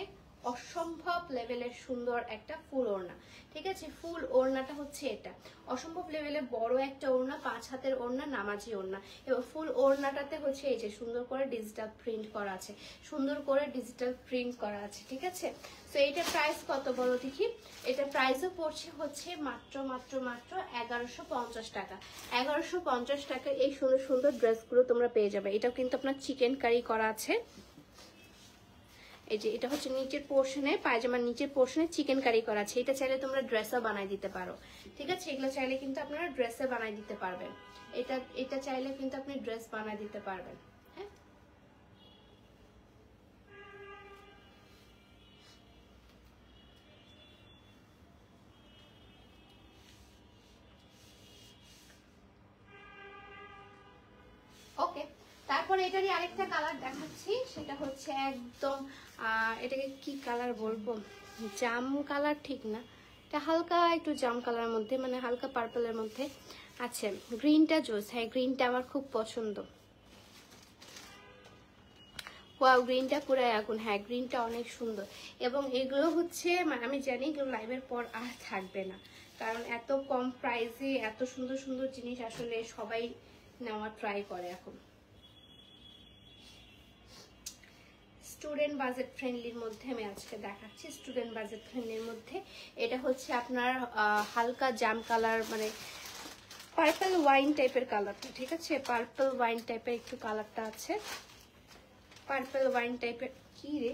অসম্ভব লেভেলের সুন্দর একটা ফুল ওড়না, ঠিক আছে। ফুল ওড়নাটা হচ্ছে এটা অসম্ভব লেভেলে বড় একটা ওড়না, 5 হাতের ওড়না, নামাজি ওড়না, এবং ফুল ওড়নাটাতে হচ্ছে এই যে সুন্দর করে ডিজিটাল প্রিন্ট করা আছে, সুন্দর করে ডিজিটাল প্রিন্ট করা আছে, ঠিক আছে। তো এটা প্রাইস কত বলো দেখি? এটা প্রাইসও পড়ছে হচ্ছে মাত্র মাত্র মাত্র 1150 টাকা, 1150 টাকা এই সুন্দর সুন্দর ড্রেসগুলো তোমরা পেয়ে যাবে। এটাও কিন্তু আপনার চিকেন কারি করা আছে, এই যে এটা হচ্ছে নিচের পোর্শনে, পায়জামার নিচের পোর্শনে চিকেন কারি করা আছে। এটা চাইলে তোমরা ড্রেসও বানাই দিতে পারো, ঠিক আছে। এগুলো চাইলে কিন্তু আপনারা ড্রেসে বানাই দিতে পারবেন, এটা চাইলে কিন্তু আপনি ড্রেস বানাই দিতে পারবেন, হ্যাঁ। ওকে, তারপর এটারই আরেকটা কালার দেখাচ্ছি, সেটা হচ্ছে একদম এটাকে কি কালার বলবো, জাম কালার ঠিক না, এটা হালকা একটু জাম কালারের মধ্যে, মানে হালকা পার্পলের মধ্যে আছে। গ্রিনটা জোস, হ্যাঁ গ্রিনটা আমার খুব পছন্দ। ওয়াও, গ্রিনটা পুরাই আগুন। হ্যাঁ গ্রিনটা অনেক সুন্দর, এবং এগুলো হচ্ছে মানে আমি জানি এগুলো লাইভের পর আর থাকবে না, কারণ এত কম প্রাইসে এত সুন্দর সুন্দর জিনিস আসলে সবাই নেওয়া ট্রাই করে এখন। স্টুডেন্ট বাজেট ফ্রেন্ডলির মধ্যে আমি আজকে দেখাচ্ছি, স্টুডেন্ট বাজেট ফ্রেন্ডলির মধ্যে এটা হচ্ছে আপনার হালকা জাম কালার, মানে পার্পল ওয়াইন টাইপের কালারটা, ঠিক আছে, পার্পল ওয়াইন টাইপের একটু কালারটা আছে, পার্পল ওয়াইন টাইপের, কি রে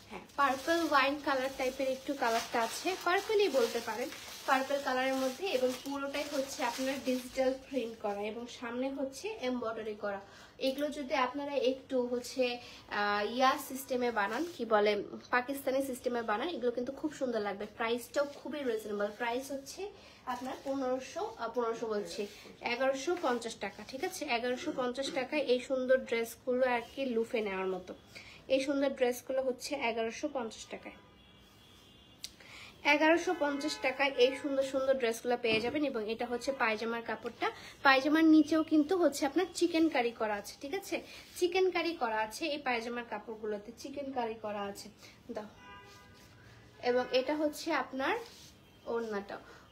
হ্যাঁ পার্পল ওয়াইন কালার টাইপের একটু কালারটা আছে, পার্পলই বলতে পারেন, পার্পল কালারের মধ্যে, এবং পুরোটাই হচ্ছে আপনার ডিজিটাল প্রিন্ট করা এবং সামনে হচ্ছে এমব্রয়ডারি করা। এগুলো যদি আপনারা একটু হচ্ছে ইয়া সিস্টেমে বানান, কি বলে পাকিস্তানি সিস্টেমে বানান, এগুলো কিন্তু খুব সুন্দর লাগবে। প্রাইসটাও খুবই রিজনেবল, প্রাইস হচ্ছে আপনার 1500 বলছি 1150 টাকা, ঠিক আছে, 1150 টাকায় এই সুন্দর ড্রেসগুলো আর কি লুফে নেওয়ার মতো। এই সুন্দর ড্রেসগুলো হচ্ছে 1150 টাকায়, 1150 টাকায় এই সুন্দর সুন্দর ড্রেসগুলো পেয়ে যাবেন। এবং এটা হচ্ছে পায়জামার কাপড়টা, পায়জামার নিচেও কিন্তু হচ্ছে আপনার চিকেন কারি করা আছে, ঠিক আছে, চিকেন কারি করা আছে এই পায়জামার কাপড়গুলোতে, চিকেন কারি করা আছে দাও। এবং এটা হচ্ছে আপনার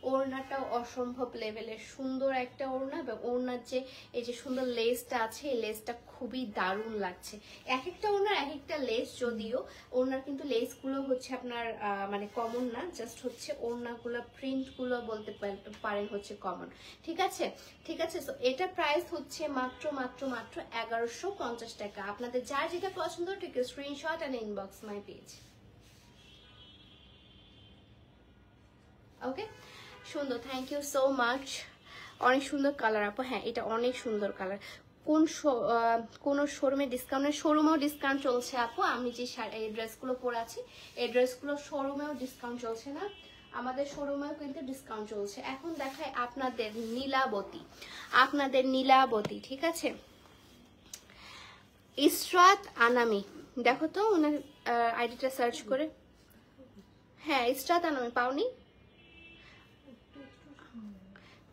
ওড়নাটাও অসম্ভব লেভেলের সুন্দর একটা ওড়না, এবং ওড়নার যে এই যে সুন্দর লেসটা আছে, এই লেসটা খুবই দারুণ লাগছে। এক একটা ওড়নার এক একটা লেস, যদিও ওড়নার কিন্তু লেসগুলো হচ্ছে আপনার মানে কমন না, জাস্ট হচ্ছে ওড়নাগুলো প্রিন্টগুলো বলতে পারেন হচ্ছে কমন, ঠিক আছে, ঠিক আছে। তো এটা প্রাইস হচ্ছে মাত্র 1150 টাকা। আপনাদের যার যেটা পছন্দ ঠিক screenshot and inbox my page. Okay, সুন্দর, থ্যাংক ইউ সো মাচ, অনেক সুন্দর কালার আপু। হ্যাঁ এটা অনেক সুন্দর কালার। কোন শোরুমে ডিসকাউন্টের, শোরুমেও ডিসকাউন্ট চলছে আপু, আমি যে এই ড্রেসগুলো পরে আছি এই ড্রেসগুলো শোরুমেও ডিসকাউন্ট চলছে না, আমাদের শোরুমেও কিন্তু ডিসকাউন্ট চলছে। এখন দেখায় আপনাদের নীলাবতী, ঠিক আছে, ইসরাত আনামি, দেখো তো ওনার আইডিটা সার্চ করে। হ্যাঁ ইসরাত আনামি, পাওনি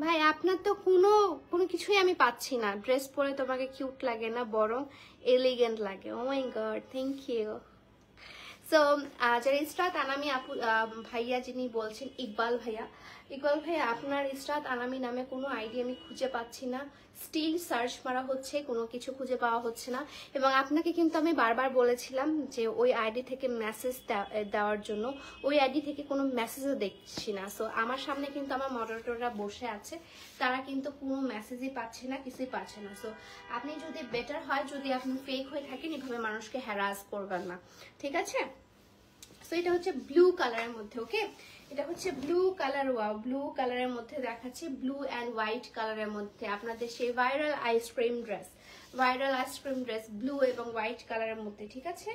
ভাই? আপনার তো কোনো কিছুই আমি পাচ্ছি না, ড্রেস পরে তোমাকে কিউট লাগে না, বরং এলিগেন্ট লাগে। ও মাই গড, থ্যাংক ইউ। সো যারা ইসরাত আনামি আপু ভাইয়া যিনি বলছেন, ইকবাল ভাইয়া আপনার ইসরাত আনামি নামে কোনো আইডি আমি খুঁজে পাচ্ছি না, স্টিল সার্চ মারা হচ্ছে, কোনো কিছু খুঁজে পাওয়া হচ্ছে না। এবং আপনাকে কিন্তু আমি বারবার বলেছিলাম যে ওই আইডি থেকে মেসেজ দেওয়ার জন্য, ওই আইডি থেকে কোনো মেসেজও দেখছি না। সো আমার সামনে কিন্তু আমার মডারেটররা বসে আছে, তারা কিন্তু কোনো মেসেজই পাচ্ছে না, কিছুই পাচ্ছে না। সো আপনি যদি বেটার হয়, যদি আপনি ফেক হয়ে থাকেন, এভাবে মানুষকে হ্যারাস করবেন না, ঠিক আছে। সো এটা হচ্ছে ব্লু কালারের মধ্যে, ওকে, এটা হচ্ছে ব্লু কালার। ওয়াও, ব্লু কালারের মধ্যে দেখাচ্ছি, ব্লু অ্যান্ড হোয়াইট কালারের মধ্যে আপনাদের সেই ভাইরাল আইসক্রিম ড্রেস ব্লু এবং হোয়াইট কালারের মধ্যে, ঠিক আছে,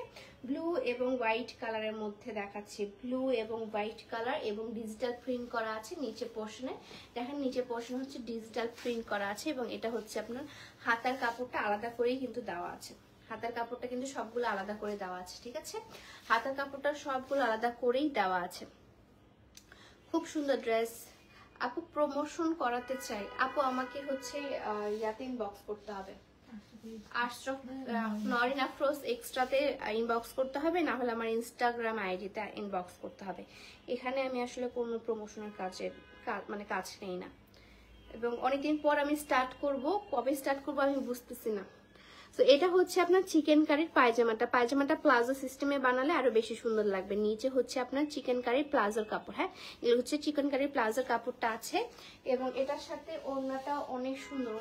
ব্লু এবং হোয়াইট কালারের মধ্যে দেখাচ্ছি, ব্লু এবং হোয়াইট কালার, এবং ডিজিটাল প্রিন্ট করা আছে নিচে পোর্শনে, দেখেন নিচে পোর্শন হচ্ছে ডিজিটাল প্রিন্ট করা আছে। এবং এটা হচ্ছে আপনার হাতার কাপড়টা আলাদা করেই কিন্তু দেওয়া আছে, হাতার কাপড়টা কিন্তু সবগুলো আলাদা করে দেওয়া আছে, ঠিক আছে, হাতার কাপড়টা সবগুলো আলাদা করেই দেওয়া আছে। খুব সুন্দর ড্রেস আপু, প্রমোশন করাতে চাই আপু, আমাকে হচ্ছে ইয়াতে ইনবক্স করতে হবে, নরিন আফরোজ এক্সট্রাতে ইনবক্স করতে হবে, না হলে আমার ইনস্টাগ্রাম আইডিতে ইনবক্স করতে হবে। এখানে আমি আসলে কোনো প্রমোশনের কাজ নেই না, এবং অনেকদিন পর আমি স্টার্ট করব, কবে স্টার্ট করব আমি বুঝতেছি না। তো এটা হচ্ছে আপনার চিকেন কারির পায়জামাটা প্লাজো সিস্টেমে বানালে আরো বেশি সুন্দর লাগবে। নিচে হচ্ছে আপনার চিকেন কারির প্লাজোর কাপড়, হ্যাঁ এগুলো হচ্ছে চিকেন কারির প্লাজোর কাপড়টা আছে। এবং এটার সাথে ওড়নাটা অনেক সুন্দর,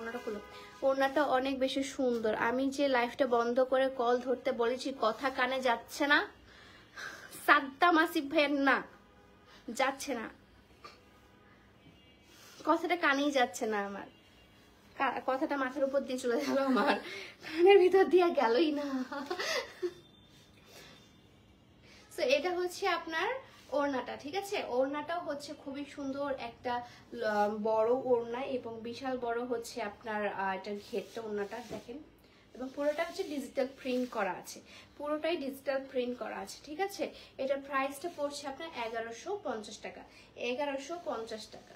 ওড়নাটা অনেক বেশি সুন্দর। আমি যে লাইফটা বন্ধ করে কল ধরতে বলেছি, কথা কানে যাচ্ছে না, সাদ্দাম আসিফ ভাইয়ের না যাচ্ছে না, কথাটা কানেই যাচ্ছে না, আমার কথাটা মাথার উপর দিয়ে চলে গেল, আমার কানের ভিতর দিয়ে গেলই না। তো এটা হচ্ছে আপনার ওড়নাটা, ঠিক আছে, ওড়নাটাও হচ্ছে খুবই সুন্দর একটা বড় ওড়না এবং বিশাল বড় হচ্ছে আপনার এটার ঘেরটা, ওড়নাটা দেখেন, এবং পুরোটা হচ্ছে ডিজিটাল প্রিন্ট করা আছে, পুরোটাই ডিজিটাল প্রিন্ট করা আছে, ঠিক আছে। এটার প্রাইসটা পড়ছে আপনার 1150 টাকা, 1150 টাকা।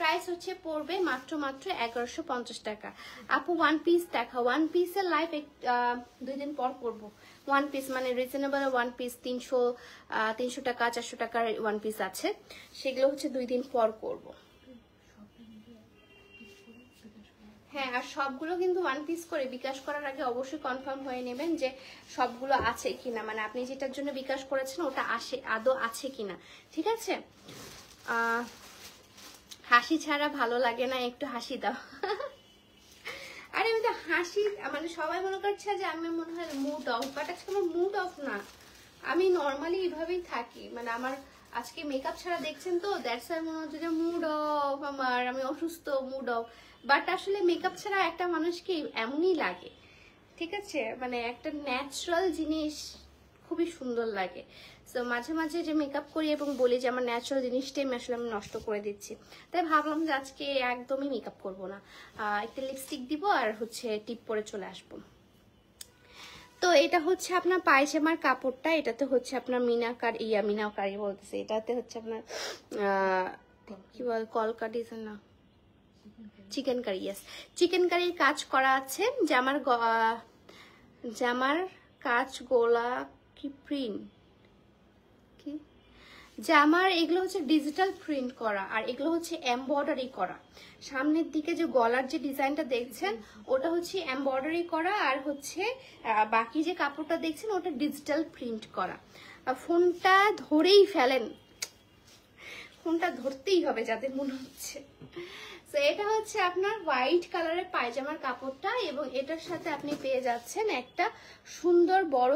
প্রাইস হচ্ছে পড়বে মাত্র 1150 টাকা। আপু ওয়ান পিস দেখা, ওয়ান পিসের লাইভ 2 দিন পর করবো। ওয়ান পিস মানে রিজনেবল ওয়ান পিস 300 টাকা 400 টাকার ওয়ান পিস আছে, সেগুলো হচ্ছে 2 দিন পর করব। হ্যাঁ, আর সবগুলো কিন্তু ওয়ান পিস করে বিকাশ করার আগে অবশ্যই কনফার্ম হয়ে নেবেন যে সবগুলো আছে কিনা, মানে আপনি যেটার জন্য বিকাশ করেছেন ওটা আদৌ আছে কিনা, ঠিক আছে। হাসি ছাড়া ভালো লাগে না, একটু হাসি দাও। আরে আমি তো হাসি, মানে সবাই মনে করছে যে আমি মনে হয় মুড অফ, বাট আজকে আমার মুড অফ না, আমি নর্মালি এইভাবেই থাকি, মানে আমার আজকে মেকআপ ছাড়া দেখছেন তো, দ্যাটস ওয়াই মনে হচ্ছে যে মুড অফ আমার, আমি অসুস্থ, মুড অফ। বাট আসলে মেকআপ ছাড়া একটা মানুষকে এমনই লাগে, ঠিক আছে, মানে একটা ন্যাচারাল জিনিস খুবই সুন্দর লাগে। সো মাঝে মাঝে যে মেকআপ করি এবং বলি যে আমার ন্যাচারাল জিনিসটাই আমি নষ্ট করে দিচ্ছি, তাই ভাবলাম যে আজকে একদমই মেকআপ করব না, একটা লিপস্টিক দিব আর হচ্ছে টিপ পরে চলে আসবো। তো এটা হচ্ছে আপনার পায়জামার কাপড়টা, এটাতে হচ্ছে আপনার মিনাকারি বলতেছে, এটাতে হচ্ছে আপনার কি বল কলকা ডিজাইন না, চিকেন কারি, ইয়েস চিকেন কারির কাজ করা আছে। জামার কাজ গোলা কি প্রিন্ট কি জামার, এগুলো হচ্ছে ডিজিটাল প্রিন্ট করা, আর এগুলো হচ্ছে এমব্রয়ডারি করা। সামনের দিকে যে গলার যে ডিজাইনটা দেখছেন ওটা হচ্ছে এমব্রয়ডারি করা, আর হচ্ছে বাকি যে কাপড়টা দেখছেন ওটা ডিজিটাল প্রিন্ট করা। ফোনটা ধরেই ফেলেন, ফোনটা ধরতেই হবে যাদের মনে হচ্ছে। তো এটা হচ্ছে আপনার হোয়াইট কালারের পায়জামার কাপড়টা, এবং এটার সাথে আপনি পেয়ে যাচ্ছেন একটা সুন্দর বড়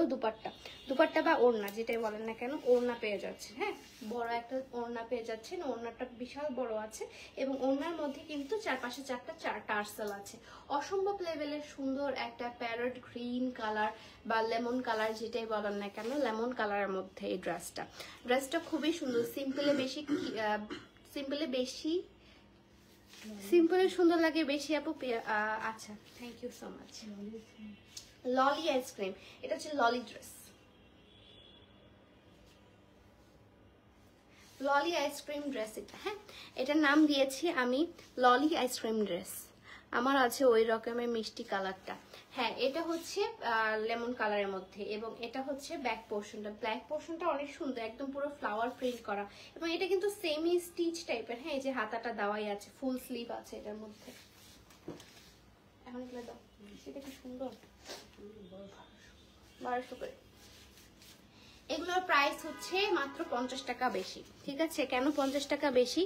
দুপাট্টা বা ওড়না যেটাই বলেন না কেন, ওড়না পেয়ে যাচ্ছেন। হ্যাঁ, বড় একটা ওড়না পেয়ে যাচ্ছেন, ওড়নাটা বিশাল বড় আছে এবং ওড়নার মধ্যে কিন্তু চারপাশে চারটা টার্সেল আছে। অসম্ভব লেভেলের সুন্দর একটা প্যারট গ্রিন কালার বা লেমন কালার যেটাই বলেন না কেন, লেমন কালারের মধ্যে এই ড্রেসটা খুবই সুন্দর। সিম্পলে সুন্দর লাগে বেশি আপু। আচ্ছা, থ্যাংক ইউ সো মাচ। ললি আইসক্রিম, এটা হচ্ছে ললি ড্রেস, ললি আইসক্রিম ড্রেস এটা। হ্যাঁ, এটার নাম দিয়েছি আমি ললি আইসক্রিম ড্রেস, আমার আছে ওই রকমের মিষ্টি কালারটা। হ্যাঁ, এটা হচ্ছে লেমন কালারের মধ্যে, এবং এটা হচ্ছে ব্যাক পোর্শনটা, ব্ল্যাক পোর্শনটা অনেক সুন্দর, একদম পুরো ফ্লাওয়ার প্রিন্ট করা, এবং এটা কিন্তু সেমি স্টিচ টাইপের। হ্যাঁ, এই যে হাতাটা দেওয়াই আছে, ফুল স্লিভ আছে এটার মধ্যে। এখন এগুলো দাও, সেটা কি সুন্দর, 1200 করে। এগুলোর প্রাইস হচ্ছে মাত্র 50 টাকা বেশি, ঠিক আছে। কেন 50 টাকা বেশি?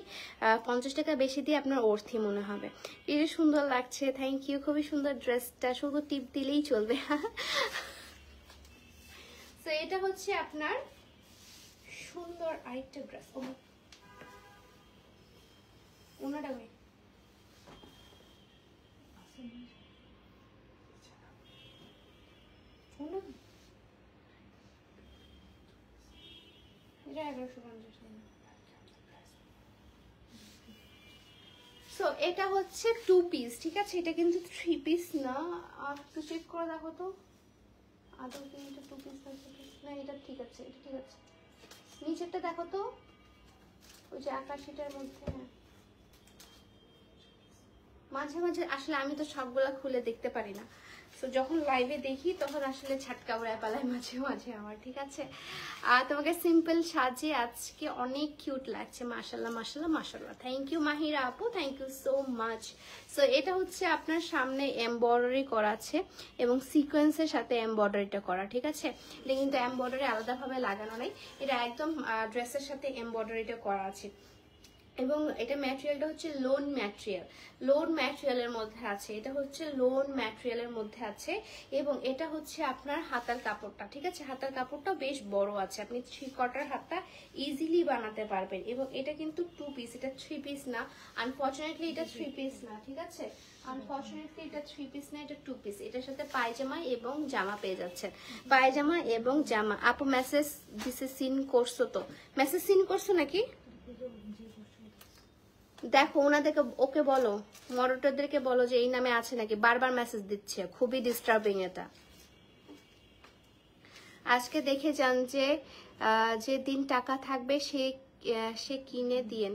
50 টাকা বেশি দিয়ে আপনার অর্থী মনে হবে। এই যে সুন্দর লাগছে, থ্যাংক ইউ, খুবই সুন্দর ড্রেসটা, শুধু টিপ দিলেই চলবে। তো এটা হচ্ছে আপনার সুন্দর আরেকটা ড্রেস। ওনাটা সো এটা হচ্ছে 2 পিস, ঠিক আছে, এটা কিন্তু 3 পিস না। একটু চেক করে দেখো তো আদৌ কি এটা 2 পিস না, এটা ঠিক আছে, এটা ঠিক আছে। নিচেরটা দেখো তো, ওই যে আকাশিটার মধ্যে। মাঝে মাঝে আসলে আমি তো সবগুলা খুলে দেখতে পারি না, তো যখন লাইভে দেখি তখন আসলে ছাটকা উড়ায় পালায় মাঝে মাঝে আমার, ঠিক আছে। আর তোমাকে সিম্পল সাজে আজকে অনেক কিউট লাগছে, মাশাল্লাহ মাশাল্লাহ মাশাল্লাহ। থ্যাংক ইউ মাহিরা আপু, thank you so much. So এটা হচ্ছে আপনার সামনে এমব্রয়ডারি করা আছে এবং সিকোয়েন্সের সাথে এমব্রয়ডারিটা করা, ঠিক আছে। এটা কিন্তু এমব্রয়ডারি আলাদাভাবে লাগানো নেই, এটা একদম ড্রেসের সাথে এমব্রয়ডারিটা করা আছে। এবং এটা ম্যাটেরিয়ালটা হচ্ছে লোন ম্যাটেরিয়াল, লোন ম্যাটেরিয়ালের মধ্যে আছে, এটা হচ্ছে লোন ম্যাটেরিয়ালের মধ্যে আছে। এবং এটা হচ্ছে আপনার হাতার কাপড়টা, ঠিক আছে, হাতার কাপড়টা বেশ বড় আছে, আপনি 3/4 হাতটা ইজিলি বানাতে পারবেন। এবং এটা কিন্তু 2 পিস, এটা 3 পিস না, আনফরচুনেটলি এটা 3 পিস না, ঠিক আছে, আনফরচুনেটলি এটা 3 পিস না, এটা 2 পিস। এটার সাথে পায়জামা এবং জামা পেয়ে যাচ্ছেন, পায়জামা এবং জামা। আপু মেসেজ দিছে, সিন করছো তো, মেসেজ সিন করছো নাকি? দেখো ওনাদেরকে, ওকে বলো, মডারেটরদেরকে বলো যে এই নামে আছে নাকি, বারবার মেসেজ দিচ্ছে, খুবই ডিস্টার্বিং এটা। আজকে দেখে যান যে যেদিন টাকা থাকবে সে কিনে দিয়েন।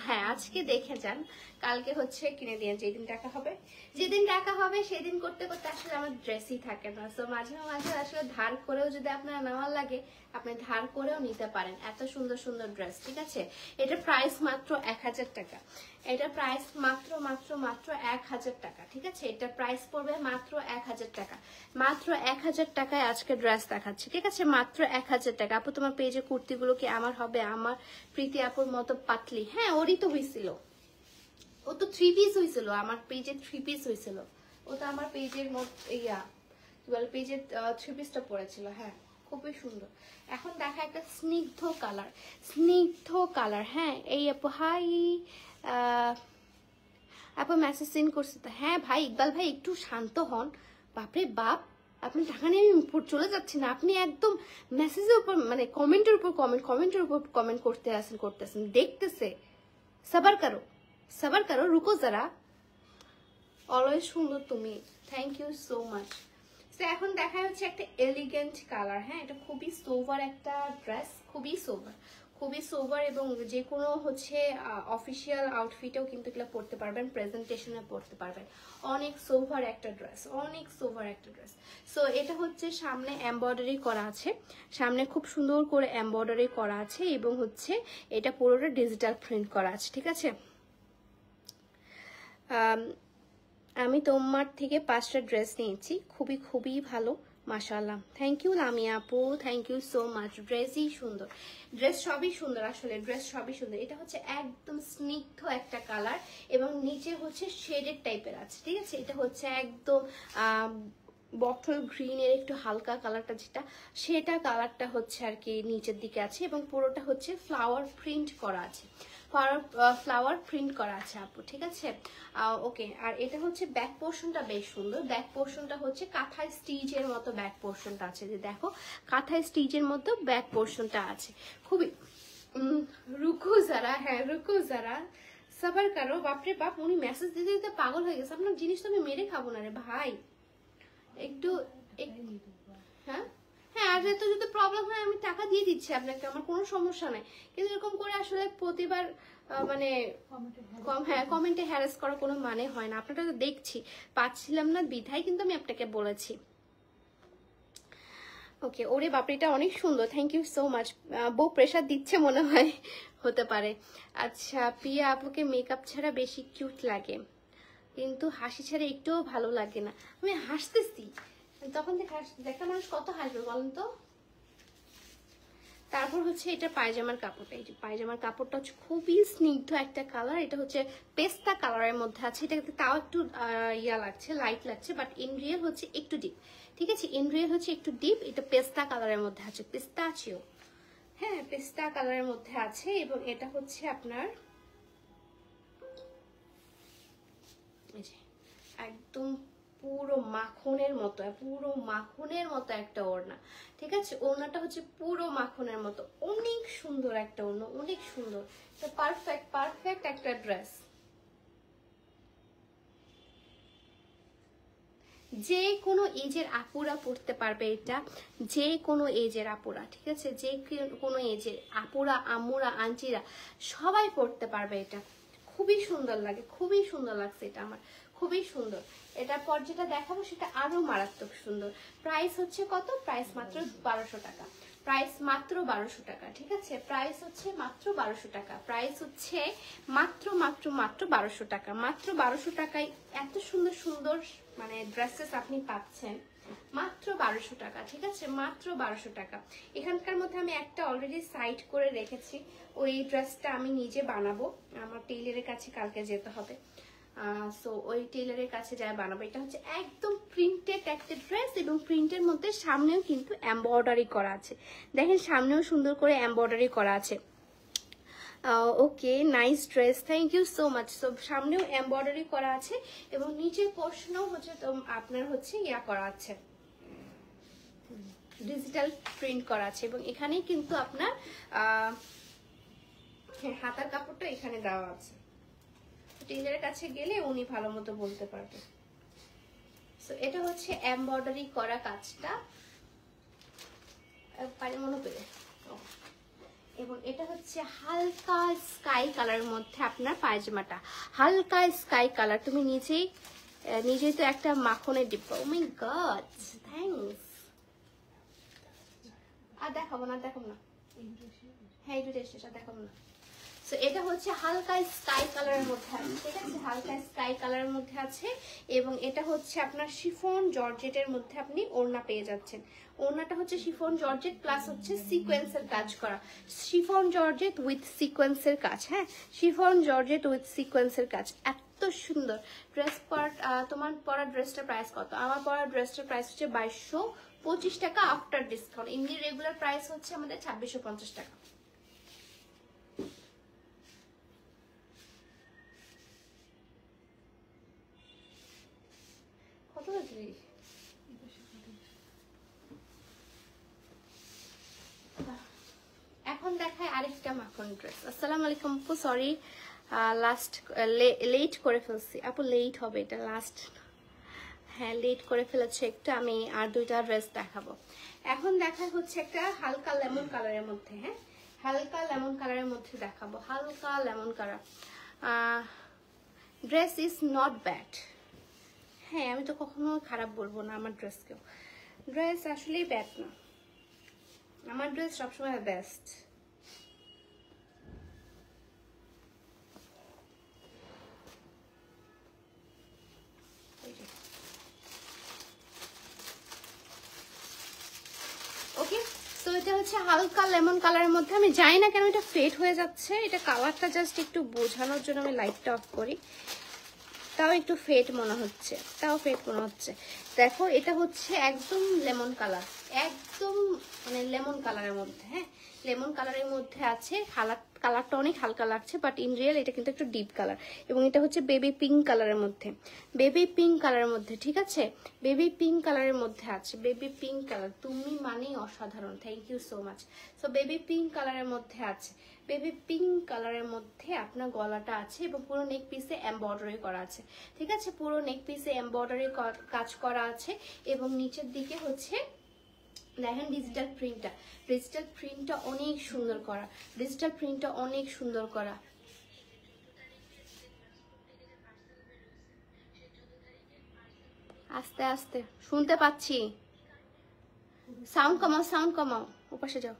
হ্যাঁ আজকে দেখে যান, কালকে হচ্ছে কিনে দিয়েন যেদিন টাকা হবে। যেদিন টাকা হবে সেদিন করতে করতে আসলে আমার ড্রেসই থাকে না, তো মাঝে মাঝে আসলে ধার করেও যদি আপনার নেওয়ার লাগে আপনি ধার করেও নিতে পারেন, এত সুন্দর সুন্দর ড্রেস, ঠিক আছে। এটা প্রাইস মাত্র 1000 টাকা, এটা প্রাইস মাত্র মাত্র মাত্র 1000 টাকা, ঠিক আছে। এটা প্রাইস পড়বে মাত্র 1000 টাকা, মাত্র 1000 টাকায় আজকে ড্রেস দেখাচ্ছি, ঠিক আছে, মাত্র 1000 টাকা। আপু তোমার পেজে কুর্তিগুলো কি আমার হবে? আমার প্রীতি আপুর মতো পাতলি? হ্যাঁ ওরই তো হয়েছিল, ও তো 3 পিস হয়েছিল, আমার পেজে 3 পিস হয়েছিল, ও তো আমার পেজের ইয়া কি বলে পেজের 3 পিসটা পড়েছিল। হ্যাঁ খুবই সুন্দর। এখন দেখা একটা স্নিগ্ধ কালার, স্নিগ্ধ কালার। হ্যাঁ এই আপু হাই, আপু মেসেজ সেন্ড করছে তো। হ্যাঁ ভাই ইকবাল ভাই একটু শান্ত হন, বাপরে বাপ, আপনি টাকা নিয়ে আমি উপর চলে যাচ্ছি না, আপনি একদম মেসেজের উপর মানে কমেন্টের উপর কমেন্টের উপর কমেন্ট করতেছেন দেখতেছে। সবার করো, সবার করো, রুকো যারা। অলওয়েজ সুন্দর তুমি, থ্যাংক ইউ সো মাচ। তো এখন দেখা হচ্ছে একটা এলিগেন্ট কালার। হ্যাঁ এটা খুবই সোভার একটা ড্রেস, খুবই সোভার, খুবই সোভার, এবং যে কোনো হচ্ছে অফিসিয়াল আউটফিটেও কিন্তু এগুলো পরতে পারবেন, প্রেজেন্টেশনে পরতে পারবেন। অনেক সোভার একটা ড্রেস, অনেক সোভার একটা ড্রেস। সো এটা হচ্ছে সামনে এমব্রয়ডারি করা আছে, সামনে খুব সুন্দর করে এমব্রয়ডারি করা আছে, এবং হচ্ছে এটা পুরোটা ডিজিটাল প্রিন্ট করা আছে, ঠিক আছে। আমি তোমার থেকে 5টা ড্রেস নিয়েছি, খুবই খুবই ভালো, মাশাআল্লাহ। থ্যাংক ইউ লামিয়া আপু, থ্যাংক ইউ সো মাচ। ড্রেসই সুন্দর, ড্রেস সবই সুন্দর, আসলে ড্রেস সবই সুন্দর। এটা হচ্ছে একদম স্নিগ্ধ একটা কালার, এবং নিচে হচ্ছে শেডেড টাইপের আছে, ঠিক আছে। এটা হচ্ছে একদম বটল গ্রিনের একটু হালকা কালারটা, যেটা সেটা কালারটা হচ্ছে আর কি নিচের দিকে আছে, এবং পুরোটা হচ্ছে ফ্লাওয়ার প্রিন্ট করা আছে, ফ্লাওয়ার প্রিন্ট করা আছে আপু, ঠিক আছে। ওকে, আর এটা হচ্ছে ব্যাক পোর্শনটা বেশ সুন্দর, ব্যাক পোর্শনটা হচ্ছে কাঁথা স্টিচের মতো ব্যাক পোর্শনটা আছে, যে দেখো কাঁথা স্টিচের মতো ব্যাক পোর্শনটা আছে, খুবই রুকু যারা, হ্যাঁ রুকু যারা, সবার কারো। বাপরে বাপ, উনি মেসেজ দিতে দিতে পাগল হয়ে গেছে, আপনার জিনিস তো আমি মেরে খাবো না রে ভাই, একটু হ্যাঁ হ্যাঁ, আর যেহেতু যদি প্রবলেম হয় আমি টাকা দিয়ে দিচ্ছি আপনাকে, আমার কোনো সমস্যা নাই, কিন্তু এরকম করে আসলে প্রতিবার মানে কমেন্টে হ্যারাস করার কোনো মানে হয় না। আপনারা তো দেখছি পাচ্ছিলাম না বিধায় কিন্তু আমি আপনাকে বলেছি। ওকে, ওরে বাপরিটা অনেক সুন্দর, থ্যাংক ইউ সো মাচ। বউ প্রেশার দিচ্ছে মনে হয়, হতে পারে। আচ্ছা, প্রিয়া আপুকে মেকআপ ছাড়া বেশি কিউট লাগে, কিন্তু হাসি ছাড়া একটুও ভালো লাগে না। আমি হাসতেছি, তখন দেখা মানুষ কত হাসবে বলেন তো। তারপর হচ্ছে এটা পায়জামার কাপড়টা, এই যে পায়জামার কাপড়টা হচ্ছে খুবই স্নিগ্ধ একটা কালার, এটা হচ্ছে পেস্তা কালারের মধ্যে আছে, এটা তাও একটু ইয়া লাগছে, লাইট লাগছে, বাট ইন রিয়েল হচ্ছে একটু ডিপ, ঠিক আছে, ইন রিয়েল হচ্ছে একটু ডিপ। এটা পেস্তা কালারের মধ্যে আছে, পেস্তাচিও, হ্যাঁ পেস্তা কালারের মধ্যে আছে, এবং এটা হচ্ছে আপনার এই যে একদম পুরো মাখনের মতো, পুরো মাখনের মতো একটা ওড়না, ঠিক আছে। ওড়নাটা হচ্ছে পুরো মাখনের মতো, অনেক সুন্দর একটা ওড়না, অনেক সুন্দর, এটা পারফেক্ট পারফেক্ট একটা ড্রেস। যে কোনো এজের আপুরা পড়তে পারবে এটা, যে কোনো এজের আপুরা, ঠিক আছে, যে কোনো এজের আপুরা, আম্মুরা, আন্টিরা সবাই পড়তে পারবে এটা, খুবই সুন্দর লাগে, খুবই সুন্দর লাগছে এটা আমার, খুবই সুন্দর। এটার পর যেটা দেখাবো সেটা আরো মারাত্মক সুন্দর। প্রাইস হচ্ছে কত? প্রাইস মাত্র 1200 টাকা, প্রাইস মাত্র 1200 টাকা, ঠিক আছে, প্রাইস হচ্ছে মাত্র 1200 টাকা, প্রাইস হচ্ছে মাত্র মাত্র মাত্র 1200 টাকা, মাত্র 1200 টাকায় এত সুন্দর সুন্দর মানে ড্রেসেস আপনি পাচ্ছেন। মাত্র 1200 টাকা, ঠিক আছে, মাত্র 1200 টাকা। এখানকার মধ্যে আমি একটা অলরেডি সাইড করে রেখেছি, ওই ড্রেসটা আমি নিজে বানাবো, আমার টেইলারের কাছে কালকে যেতে হবে, সো ওই টেইলারের কাছে যাই বানাবো। এটা হচ্ছে একদম প্রিন্টেড একটা ড্রেস এবং প্রিন্টের মধ্যে সামনেও কিন্তু এমব্রয়ডারি করা আছে, দেখেন সামনেও সুন্দর করে এমব্রয়ডারি করা আছে। Okay, nice dress, thank you so much. So সামনেও এমব্রয়ডারি করা আছে এবং নিচের পোর্শনেও হচ্ছে আপনার হচ্ছে ইয়া করা আছে, ডিজিটাল প্রিন্ট করা আছে এবং এখানেই কিন্তু আপনার হাতার কাপড়টা এখানে দেওয়া আছে। টেইলারের কাছে গেলে উনি ভালো মতো বলতে পারবে। সো এটা হচ্ছে এমব্রয়ডারি করা কাজটা, পারি মনে পেলে, এবং এটা হচ্ছে হালকা স্কাই কালারের মধ্যে আপনার পায়জামাটা, হালকা স্কাই কালার। তুমি নিজেই তো একটা মাখনের ডিব্বা। ও মাই গড, থ্যাঙ্কস। আর দেখাবো না, দেখাবো না, হ্যাঁ একটু টেস্ট দেখাবো না। সো এটা হচ্ছে হালকা স্কাই কালারের মধ্যে আছে, ঠিক আছে, হালকা স্কাই কালারের মধ্যে আছে এবং এটা হচ্ছে আপনার শিফন জর্জেটের মধ্যে আপনি ওড়না পেয়ে যাচ্ছেন। ওড়নাটা হচ্ছে শিফন জর্জেট প্লাস হচ্ছে সিকোয়েন্সের কাজ করা, শিফন জর্জেট উইথ সিকোয়েন্সের কাজ, হ্যাঁ শিফন জর্জেট উইথ সিকোয়েন্সের কাজ, এত সুন্দর ড্রেস। তোমার পরা ড্রেসটার প্রাইস কত? আমার পরা ড্রেসটার প্রাইস হচ্ছে 2225 টাকা আফটার ডিসকাউন্ট। এমনি রেগুলার প্রাইস হচ্ছে আমাদের 2650 টাকা। কত লাগবে? এখন দেখায় আরেকটা মাখন ড্রেস। আসসালামু আলাইকুম আপু, সরি লাস্ট লেট করে ফেলছি আপু, লেট হবে এটা লাস্ট, হ্যাঁ লেট করে ফেলেছে একটু। আমি আর দুইটা ড্রেস দেখাবো। এখন দেখায় হচ্ছে একটা হালকা লেমন কালারের মধ্যে, হ্যাঁ হালকা লেমন কালারের মধ্যে দেখাবো, হালকা lemon colour. Dress is not bad, হ্যাঁ আমি তো কখনো খারাপ বলবো না আমার ড্রেসকেও, ড্রেস আসলেই ব্যাড না, আমার ড্রেস সবসময় বেস্ট। ওকে, তো এটা হচ্ছে হালকা লেমন কালারের মধ্যে। আমি জানি না কেন এটা ফেড হয়ে যাচ্ছে, এটা কালারটা জাস্ট একটু বোঝানোর জন্য আমি লাইটটা অফ করি, তাও একটু ফেড মনে হচ্ছে, তাও ফেড মনে হচ্ছে। দেখো এটা হচ্ছে একদম লেমন কালার, একদম মানে লেমন কালারের মধ্যে, হ্যাঁ লেমন কালারের মধ্যে আছে। কালারটা অনেক হালকা লাগছে বাট ইন রিয়েল এটা কিন্তু একটু ডিপ কালার এবং এটা হচ্ছে বেবি পিঙ্ক কালারের মধ্যে, বেবি পিঙ্ক কালারের মধ্যে, ঠিক আছে বেবি পিঙ্ক কালারের মধ্যে আছে, বেবি পিঙ্ক কালার, তুমি মানেই অসাধারণ, thank you so much. So baby pink কালারের মধ্যে আছে, বেবি পিঙ্ক কালারের মধ্যে আপনার গলাটা আছে এবং পুরো নেক পিসে এমব্রয়ডারি করা আছে, ঠিক আছে পুরো নেক পিসে এমব্রয়ডারি কাজ করা আছে এবং নিচের দিকে হচ্ছে দেখেন ডিজিটাল প্রিন্টটা অনেক সুন্দর করা, ডিজিটাল প্রিন্টটা অনেক সুন্দর করা। আস্তে আস্তে শুনতে পাচ্ছি, সাউন্ড কমাও, সাউন্ড কমাও, ওপাশে যাও।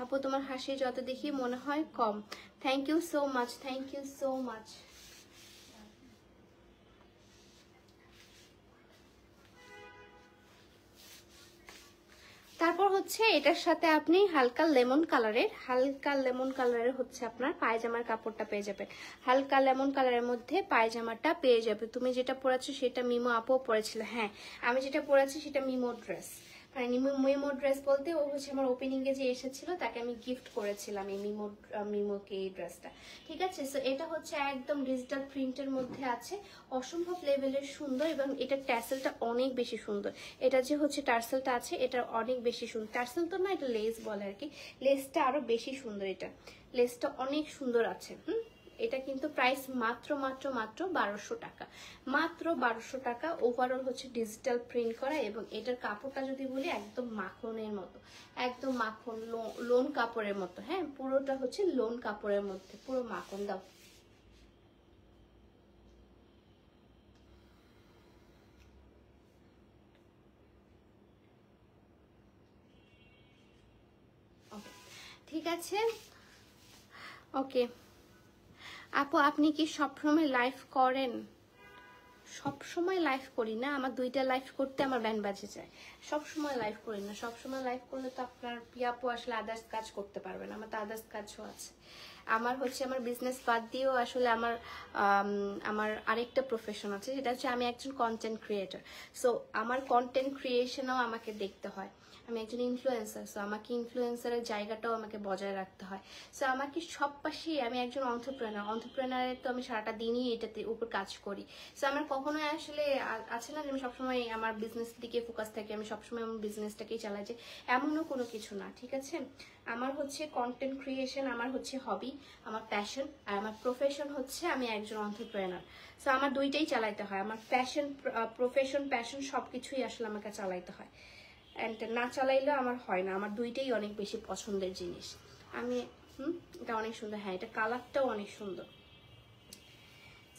আপু তোমার হাসি যত দেখি মনে হয় কম, thank you so much, thank you so much. তারপর হচ্ছে এটার সাথে আপনি হালকা লেমন কালারের হচ্ছে আপনার পায়জামার কাপড়টা পেয়ে যাবেন, হালকা লেমন কালারের মধ্যে পায়জামাটা পেয়ে যাবে। তুমি যেটা পরেছো সেটা মিমো আপু পরেছিল, হ্যাঁ আমি যেটা পরেছি সেটা মিমো ড্রেস, মানে মিমো ড্রেস বলতে ও হচ্ছে আমার ওপেনিং এ যে এসেছিল তাকে আমি গিফট করেছিলাম এই মিমোকে এই ড্রেসটা, ঠিক আছে। সো এটা হচ্ছে একদম ডিজিটাল প্রিন্টের মধ্যে আছে, অসম্ভব লেভেলের সুন্দর এবং এটার ট্যাসেলটা অনেক বেশি সুন্দর, এটা যে হচ্ছে টার্সেলটা আছে এটা অনেক বেশি সুন্দর, টার্সেল তো না এটা লেস বলে আর কি, লেসটা আরো বেশি সুন্দর, এটা লেসটা অনেক সুন্দর আছে। এটা কিন্তু প্রাইস মাত্র 1200 টাকা, মাত্র 1200 টাকা। ওভারঅল হচ্ছে ডিজিটাল প্রিন্ট করা এবং এটার কাপড়টা যদি বলি একদম মাখনের মতো, একদম মাখন লোন কাপড়ের মতো, হ্যাঁ পুরোটা হচ্ছে লোন কাপড়ের মধ্যে, পুরো মাখন। দাও ঠিক আছে, ওকে আপু আপনি কি সবসময় লাইভ করেন? সব সময় লাইভ করি না, আমার 2টা লাইভ করতে আমার ব্যান্ড বাজে যায়। সব সময় লাইভ করি না, সব সময় লাইভ করলে তো আপনার পিয়াপু আসলে আদার্স কাজ করতে পারবে না, আমার তো আদার্স কাজও আছে। আমার হচ্ছে আমার বিজনেস বাদ দিয়েও আসলে আমার আরেকটা প্রফেশন আছে, যেটা হচ্ছে আমি একজন কন্টেন্ট ক্রিয়েটর। সো আমার কন্টেন্ট ক্রিয়েশনও আমাকে দেখতে হয়। আমি একজন ইনফ্লুয়েন্সার, সো আমাকে ইনফ্লুয়েন্সারের জায়গাটাও আমাকে বজায় রাখতে হয়। সো আমাকে সব পাশেই, আমি একজন অন্ত্রপ্রেনারের তো আমি সারাটা দিনই এটাতে উপর কাজ করি। সো আমার কখনোই আসলে আছে না যে আমি সবসময় আমার বিজনেস দিকে ফোকাস থাকি, আমি সবসময় আমার বিজনেসটাকেই চালাই, যে এমনও কোনো কিছু না, ঠিক আছে। আমার হচ্ছে কন্টেন্ট ক্রিয়েশন, আমার হচ্ছে হবি, আমার প্যাশন, আর আমার প্রফেশন হচ্ছে আমি একজন অন্ত্রপ্রেনার। সো আমার 2টাই চালাইতে হয়, আমার প্রফেশন প্যাশন সব কিছুই আসলে আমাকে চালাইতে হয়। অ্যান্ড না চালাইলেও আমার হয় না, আমার 2টাই অনেক বেশি পছন্দের জিনিস। আমি এটা অনেক সুন্দর, হ্যাঁ এটা কালারটাও অনেক সুন্দর।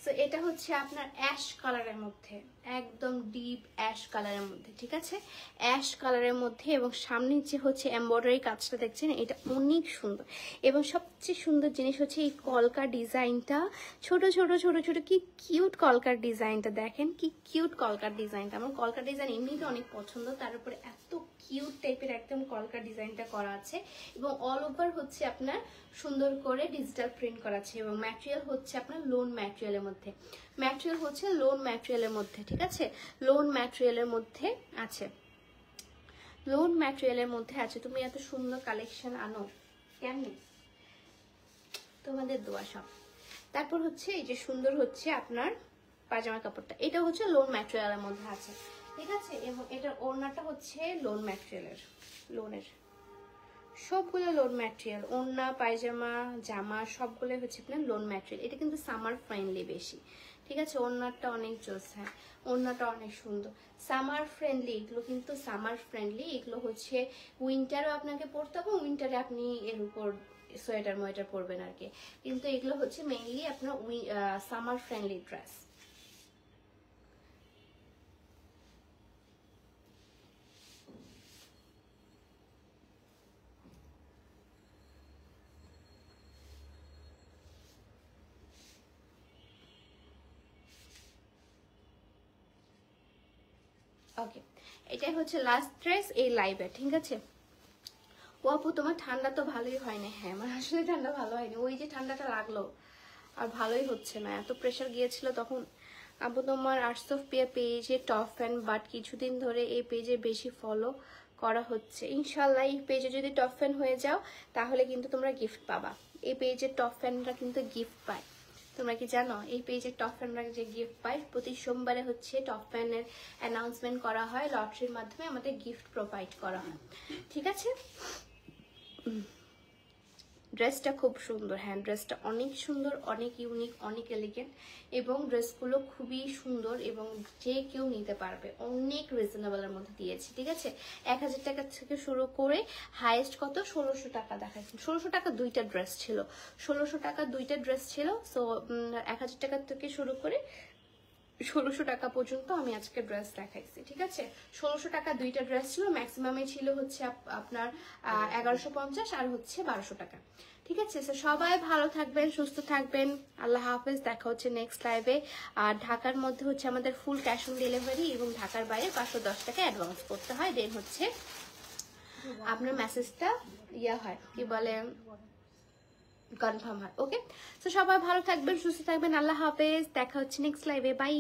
সো এটা হচ্ছে আপনার অ্যাশ কালারের মধ্যে, একদম ডিপ অ্যাশ কালারের মধ্যে, ঠিক আছে, অ্যাশ কালারের মধ্যে। এবং সামনে যে হচ্ছে এমব্রয়ডারি কাজটা দেখছেন, এটা অনেক সুন্দর। এবং সবচেয়ে সুন্দর জিনিস হচ্ছে এই কলকা ডিজাইনটা, ছোট ছোট ছোট ছোট কি কিউট কলকার ডিজাইনটা দেখেন, কি কিউট কলকার ডিজাইনটা। আমার কলকার ডিজাইন এমনিতে অনেক পছন্দ, তার উপরে এত কিউট টাইপের একদম কলকার ডিজাইনটা করা আছে। এবং অল ওভার হচ্ছে আপনার সুন্দর করে ডিজিটাল প্রিন্ট করা আছে। এবং ম্যাটেরিয়াল হচ্ছে আপনার লোন ম্যাটেরিয়ালের মধ্যে, ম্যাটেরিয়াল হচ্ছে লোন ম্যাটেরিয়ালের মধ্যে, ঠিক আছে, লোন ম্যাটেরিয়ালের মধ্যে আছে, লোন ম্যাটেরিয়ালের মধ্যে আছে। তুমি এত সুন্দর কালেকশন আনো কেমনি? তোমাদের দোয়া সব। তারপর হচ্ছে এই যে সুন্দর হচ্ছে আপনার পাজামা কাপড়টা, এটা হচ্ছে লোন ম্যাটেরিয়ালের মধ্যে আছে, ঠিক আছে। এবং এটার ওড়নাটা হচ্ছে লোন ম্যাটেরিয়ালের, লোনের সবগুলো লোন ম্যাটেরিয়াল, ওড়না পায়জামা জামা সবগুলো হচ্ছে আপনার লোন ম্যাটেরিয়াল। এটা কিন্তু সামার ফ্রেন্ডলি বেশি, ঠিক আছে। ওড়নাটা অনেক জোস, হ্যাঁ ওড়নাটা অনেক সুন্দর, সামার ফ্রেন্ডলি। এগুলো কিন্তু সামার ফ্রেন্ডলি, এগুলো হচ্ছে উইন্টারও আপনাকে পরতে হবে, উইন্টারে আপনি এর উপর সোয়েটার মোয়েটার পরবেন আর কি, কিন্তু এগুলো হচ্ছে মেইনলি আপনার সামার ফ্রেন্ডলি ড্রেস। ওকে, এটাই হচ্ছে লাস্ট ড্রেস এই লাইভে, ঠিক আছে। ও আপু তোমার ঠান্ডা তো ভালোই হয়নি। হ্যাঁ আমার আসলে ঠান্ডা ভালো হয়নি, ওই যে ঠান্ডাটা লাগলো আর ভালোই হচ্ছে না, এত প্রেশার গিয়েছিল তখন। আপু তোমার আর্টস অফ পিয়া পেজে টপ ফ্যান, বাট কিছুদিন ধরে এই পেজে বেশি ফলো করা হচ্ছে। ইনশাল্লাহ এই পেজে যদি টপ ফ্যান হয়ে যাও তাহলে কিন্তু তোমরা গিফট পাবা। এই পেজের টপ ফ্যানরা কিন্তু গিফট পায়, তোমরা কি জানো? এই পেজের টপ ফ্যানরা যে গিফট পায়, প্রতি সোমবারে হচ্ছে টপ ফ্যানের অ্যানাউন্সমেন্ট করা হয়, লটারির মাধ্যমে আমাদের গিফট প্রোভাইড করা হয়, ঠিক আছে। ড্রেসটা খুব সুন্দর, হ্যাঁ ড্রেসটা অনেক সুন্দর, অনেক ইউনিক, অনেক এলিগেন্ট, এবং ড্রেসগুলো খুবই সুন্দর এবং যে কেউ নিতে পারবে, অনেক রিজনেবলের মধ্যে দিয়েছি, ঠিক আছে। 1000 টাকা থেকে শুরু করে হাইয়েস্ট কত 1600 টাকা দেখাচ্ছি। 1600 টাকা 2টা ড্রেস ছিল, 1600 টাকা 2টা ড্রেস ছিল। সো 1000 টাকা থেকে শুরু করে 1600 টাকা পর্যন্ত আমি আজকে ড্রেস দেখাইছি, ঠিক আছে। 1600 টাকা 2টা ড্রেস ছিল, ম্যাক্সিমামে ছিল হচ্ছে আপনার 1150 আর হচ্ছে 1200 টাকা, ঠিক আছে। সবাই ভালো থাকবেন, সুস্থ থাকবেন, আল্লাহ হাফেজ। দেখা হচ্ছে নেক্সট লাইভে। আর ঢাকার মধ্যে হচ্ছে আমাদের ফুল ক্যাশ অন ডেলিভারি, এবং ঢাকার বাইরে 510 টাকা অ্যাডভান্স করতে হয়, দেন হচ্ছে আপনার মেসেজটা হয় কি বলে কনফার্ম হয়, ওকে। তো সবাই ভালো থাকবেন, সুস্থ থাকবেন, আল্লাহ হাফেজ। দেখা হচ্ছে নেক্সট লাইভে, বাই।